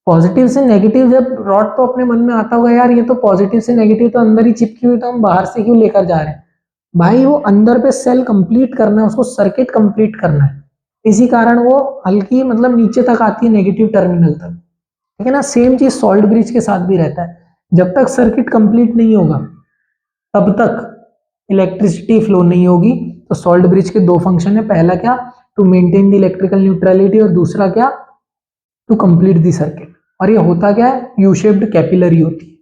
[SPEAKER 1] पॉजिटिव से नेगेटिव जब रॉड, तो अपने मन में आता होगा यार ये तो पॉजिटिव से नेगेटिव तो अंदर ही चिपकी हुई, तो हम बाहर से क्यों लेकर जा रहे हैं। भाई वो अंदर पे सेल कंप्लीट करना है, उसको सर्किट कंप्लीट करना है, इसी कारण वो हल्की मतलब नीचे तक आती है, नेगेटिव टर्मिनल तक, ठीक है ना। सेम चीज सॉल्ट ब्रिज के साथ भी रहता है, जब तक सर्किट कंप्लीट नहीं होगा तब तक इलेक्ट्रिसिटी फ्लो नहीं होगी। तो सॉल्ट ब्रिज के दो फंक्शन है, पहला क्या, to maintain the electrical neutrality, और दूसरा क्या, टू कंप्लीट द सर्किट। और ये होता क्या है, यू शेप्ड कैपिलरी होती है।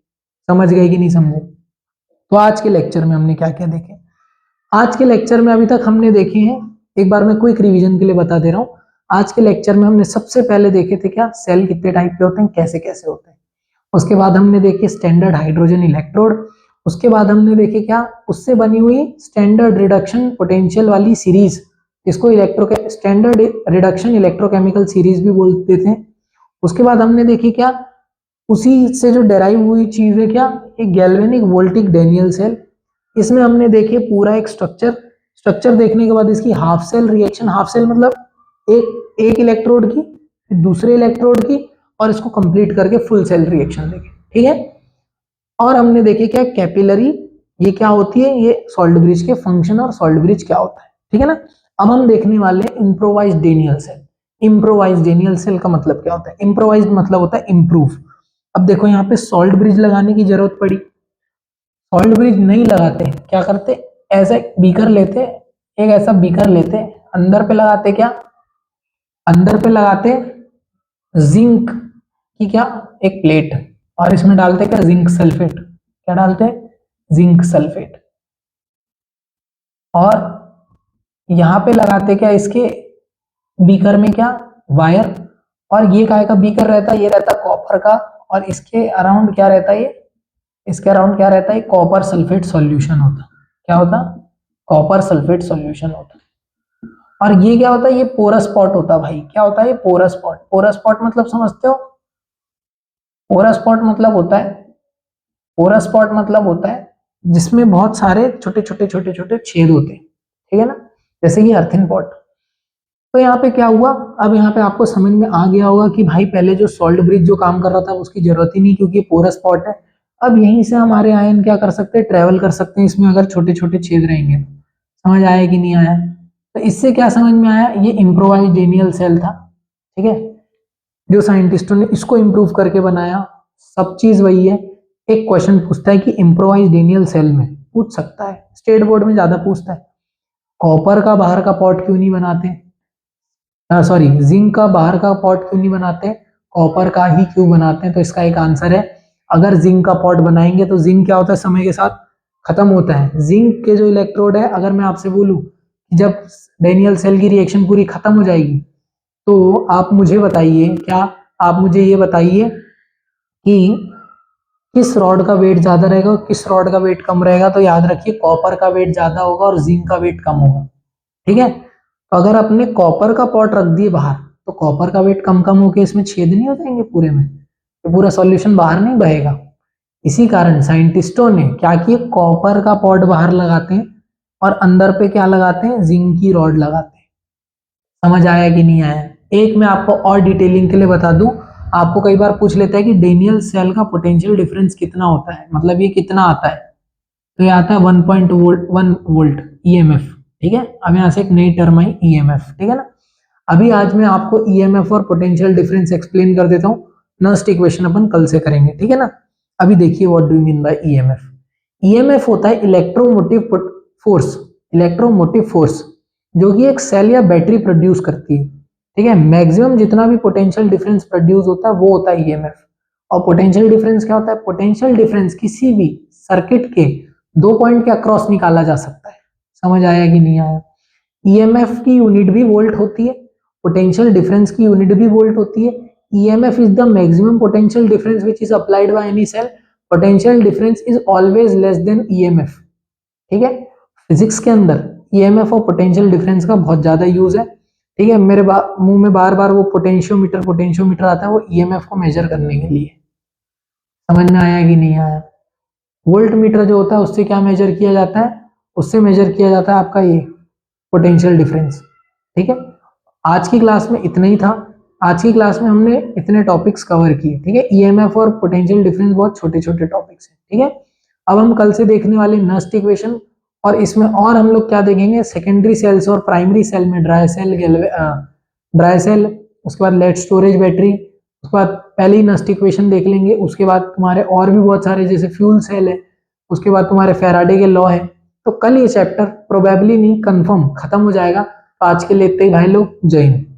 [SPEAKER 1] समझ गए कि नहीं समझे। तो आज के लेक्चर में हमने क्या क्या देखे, आज के लेक्चर में अभी तक हमने देखे हैं, एक बार मैं क्विक रिवीजन के लिए बता दे रहा हूं। आज के लेक्चर में हमने सबसे पहले देखे थे क्या, सेल कितने टाइप के होते हैं, कैसे कैसे होते हैं। उसके बाद हमने देखे स्टैंडर्ड हाइड्रोजन इलेक्ट्रोड। उसके बाद हमने देखे क्या, उससे बनी हुई स्टैंडर्ड रिडक्शन पोटेंशियल वाली सीरीज, इसको स्टैंडर्ड रिडक्शन इलेक्ट्रोकेमिकल सीरीज भी बोलते थे। उसके बाद हमने देखी क्या, उसी से जो डेराइव हुई चीज है क्या, एक गैल्वेनिक वोल्टिक डेनियल सेल। इसमें हमने देखे पूरा एक स्ट्रक्चर, स्ट्रक्चर देखने के बाद इसकी half cell reaction, half cell मतलब एक एक इलेक्ट्रोड की फिर दूसरे इलेक्ट्रोड की, और इसको कंप्लीट करके फुल सेल रिएक्शन देखे, ठीक है। और हमने देखे क्या, कैपिलरी, ये क्या होती है, ये सॉल्ट ब्रिज के फंक्शन और सॉल्ट ब्रिज क्या होता है, ठीक है ना। अब हम देखने वाले improvise Daniell cell. Improvise Daniell cell का मतलब क्या होता है, इम्प्रोवाइज मतलब होता है इम्प्रूव। अब देखो यहाँ पे सॉल्ट ब्रिज लगाने की जरूरत पड़ी, सॉल्ट ब्रिज नहीं लगाते, क्या करते, ऐसे बीकर लेते, एक ऐसा बीकर लेते, अंदर पे लगाते क्या, अंदर पे लगाते जिंक की क्या, एक प्लेट, और इसमें डालते क्या, जिंक सल्फेट, क्या डालते, जिंक सल्फेट। और यहां पे लगाते क्या, इसके बीकर में क्या, वायर। और ये काय का बीकर रहता है, ये रहता कॉपर का, और इसके अराउंड क्या रहता है, ये इसके अराउंड क्या रहता है, कॉपर सल्फेट सॉल्यूशन होता, क्या होता, कॉपर सल्फेट सॉल्यूशन होता। और ये क्या होता है, ये पोरस पॉट होता भाई, क्या होता है, ये पोरस पॉट। पोरस पॉट मतलब समझते हो, पोरस पॉट मतलब होता है, पोरस पॉट मतलब होता है जिसमें बहुत सारे छोटे छोटे छोटे छोटे छेद होते हैं, ठीक है ना, जैसे कि अर्थिन पॉट। तो यहाँ पे क्या हुआ, अब यहाँ पे आपको समझ में आ गया होगा कि भाई पहले जो सॉल्ट ब्रिज जो काम कर रहा था उसकी जरूरत ही नहीं, क्योंकि पोरस पॉट है। अब यहीं से हमारे आयन क्या कर सकते हैं, ट्रेवल कर सकते हैं इसमें, अगर छोटे छोटे छेद रहेंगे। समझ आया कि नहीं आया। तो इससे क्या समझ में आया, ये इम्प्रोवाइज डेनियल सेल था, ठीक है, जो साइंटिस्टों ने इसको इम्प्रूव करके बनाया। सब चीज वही है। एक क्वेश्चन पूछता है कि इम्प्रोवाइज डेनियल सेल में, पूछ सकता है, स्टेट बोर्ड में ज्यादा पूछता है, कॉपर का बाहर का पॉट क्यों नहीं बनाते, सॉरी जिंक का बाहर का पॉट क्यों नहीं बनाते, कॉपर का ही क्यों बनाते हैं। तो इसका एक आंसर है, अगर जिंक का पॉट बनाएंगे तो जिंक क्या होता है, समय के साथ खत्म होता है। जिंक के जो इलेक्ट्रोड है, अगर मैं आपसे बोलूं कि जब डेनियल सेल की रिएक्शन पूरी खत्म हो जाएगी, तो आप मुझे बताइए, क्या आप मुझे ये बताइए कि किस रॉड का वेट ज्यादा रहेगा और किस रॉड का वेट कम रहेगा, तो याद रखिए कॉपर का वेट ज्यादा होगा और जिंक का वेट कम होगा। ठीक है, तो अगर आपने कॉपर का पॉट रख दिए बाहर, तो कॉपर का वेट कम कम होके इसमें छेद नहीं हो जाएंगे पूरे में, तो पूरा सॉल्यूशन बाहर नहीं बहेगा। इसी कारण साइंटिस्टों ने क्या किया, कॉपर का पॉट बाहर लगाते हैं और अंदर पे क्या लगाते हैं, जिंक की रॉड लगाते हैं। समझ आया कि नहीं आया? एक मैं आपको और डिटेलिंग के लिए बता दूं, आपको कई बार पूछ लेता है कि डेनियल सेल का पोटेंशियल डिफरेंस कितना होता है, मतलब ये कितना आता है, तो ये आता है 1.1 वोल्ट ईएमएफ। ठीक है, अब यहाँ से एक नई टर्म आई ईएमएफ। ठीक है ना, अभी आज मैं आपको ईएमएफ और पोटेंशियल डिफरेंस एक्सप्लेन कर देता हूँ। नेक्स्ट इक्वेशन अपन कल से करेंगे। ठीक है ना, अभी देखिए what do you mean bye EMF. EMF होता है इलेक्ट्रोमोटिव फोर्स, इलेक्ट्रोमोटिव फोर्स जो कि एक सेल या बैटरी प्रोड्यूस करती है। ठीक है, मैक्सिमम जितना भी पोटेंशियल डिफरेंस प्रोड्यूस होता है वो होता है ईएमएफ। और पोटेंशियल डिफरेंस क्या होता है, पोटेंशियल डिफरेंस किसी भी सर्किट के दो पॉइंट के अक्रॉस निकाला जा सकता है। समझ आया कि नहीं आया? ईएमएफ की यूनिट भी वोल्ट होती है, पोटेंशियल डिफरेंस की यूनिट भी वोल्ट होती है। EMF is the maximum potential difference which is applied by any cell. Potential difference is always less than EMF. ठीक है, फिजिक्स के अंदर ईएमएफ और पोटेंशियल डिफरेंस का बहुत ज्यादा यूज है। ठीक है, मेरे मुंह में बार बार वो पोटेंशियोमीटर पोटेंशियोमीटर आता है, वो ईएमएफ को मेजर करने के लिए। समझ में आया कि नहीं आया? वोल्ट मीटर जो होता है उससे क्या मेजर किया जाता है, उससे मेजर किया जाता है आपका ये पोटेंशियल डिफरेंस। ठीक है, आज की क्लास में इतना ही था। आज की क्लास में हमने इतने टॉपिक्स कवर किए। ठीक है, ईएमएफ और पोटेंशियल डिफरेंस बहुत छोटे छोटे टॉपिक्स हैं। ठीक है, अब हम कल से देखने वाले नस्ट इक्वेशन, और इसमें और हम लोग क्या देखेंगे, सेकेंडरी सेल्स और प्राइमरी सेल में ड्राई सेल, उसके बाद लेड स्टोरेज बैटरी, उसके बाद पहले ही नस्ट इक्वेशन देख लेंगे। उसके बाद तुम्हारे और भी बहुत सारे जैसे फ्यूल सेल है, उसके बाद तुम्हारे फैराडे के लॉ है। तो कल ये चैप्टर प्रोबेबली नहीं, कंफर्म खत्म हो जाएगा। तो आज के लिए इतना ही भाई लोग, जय हिंद।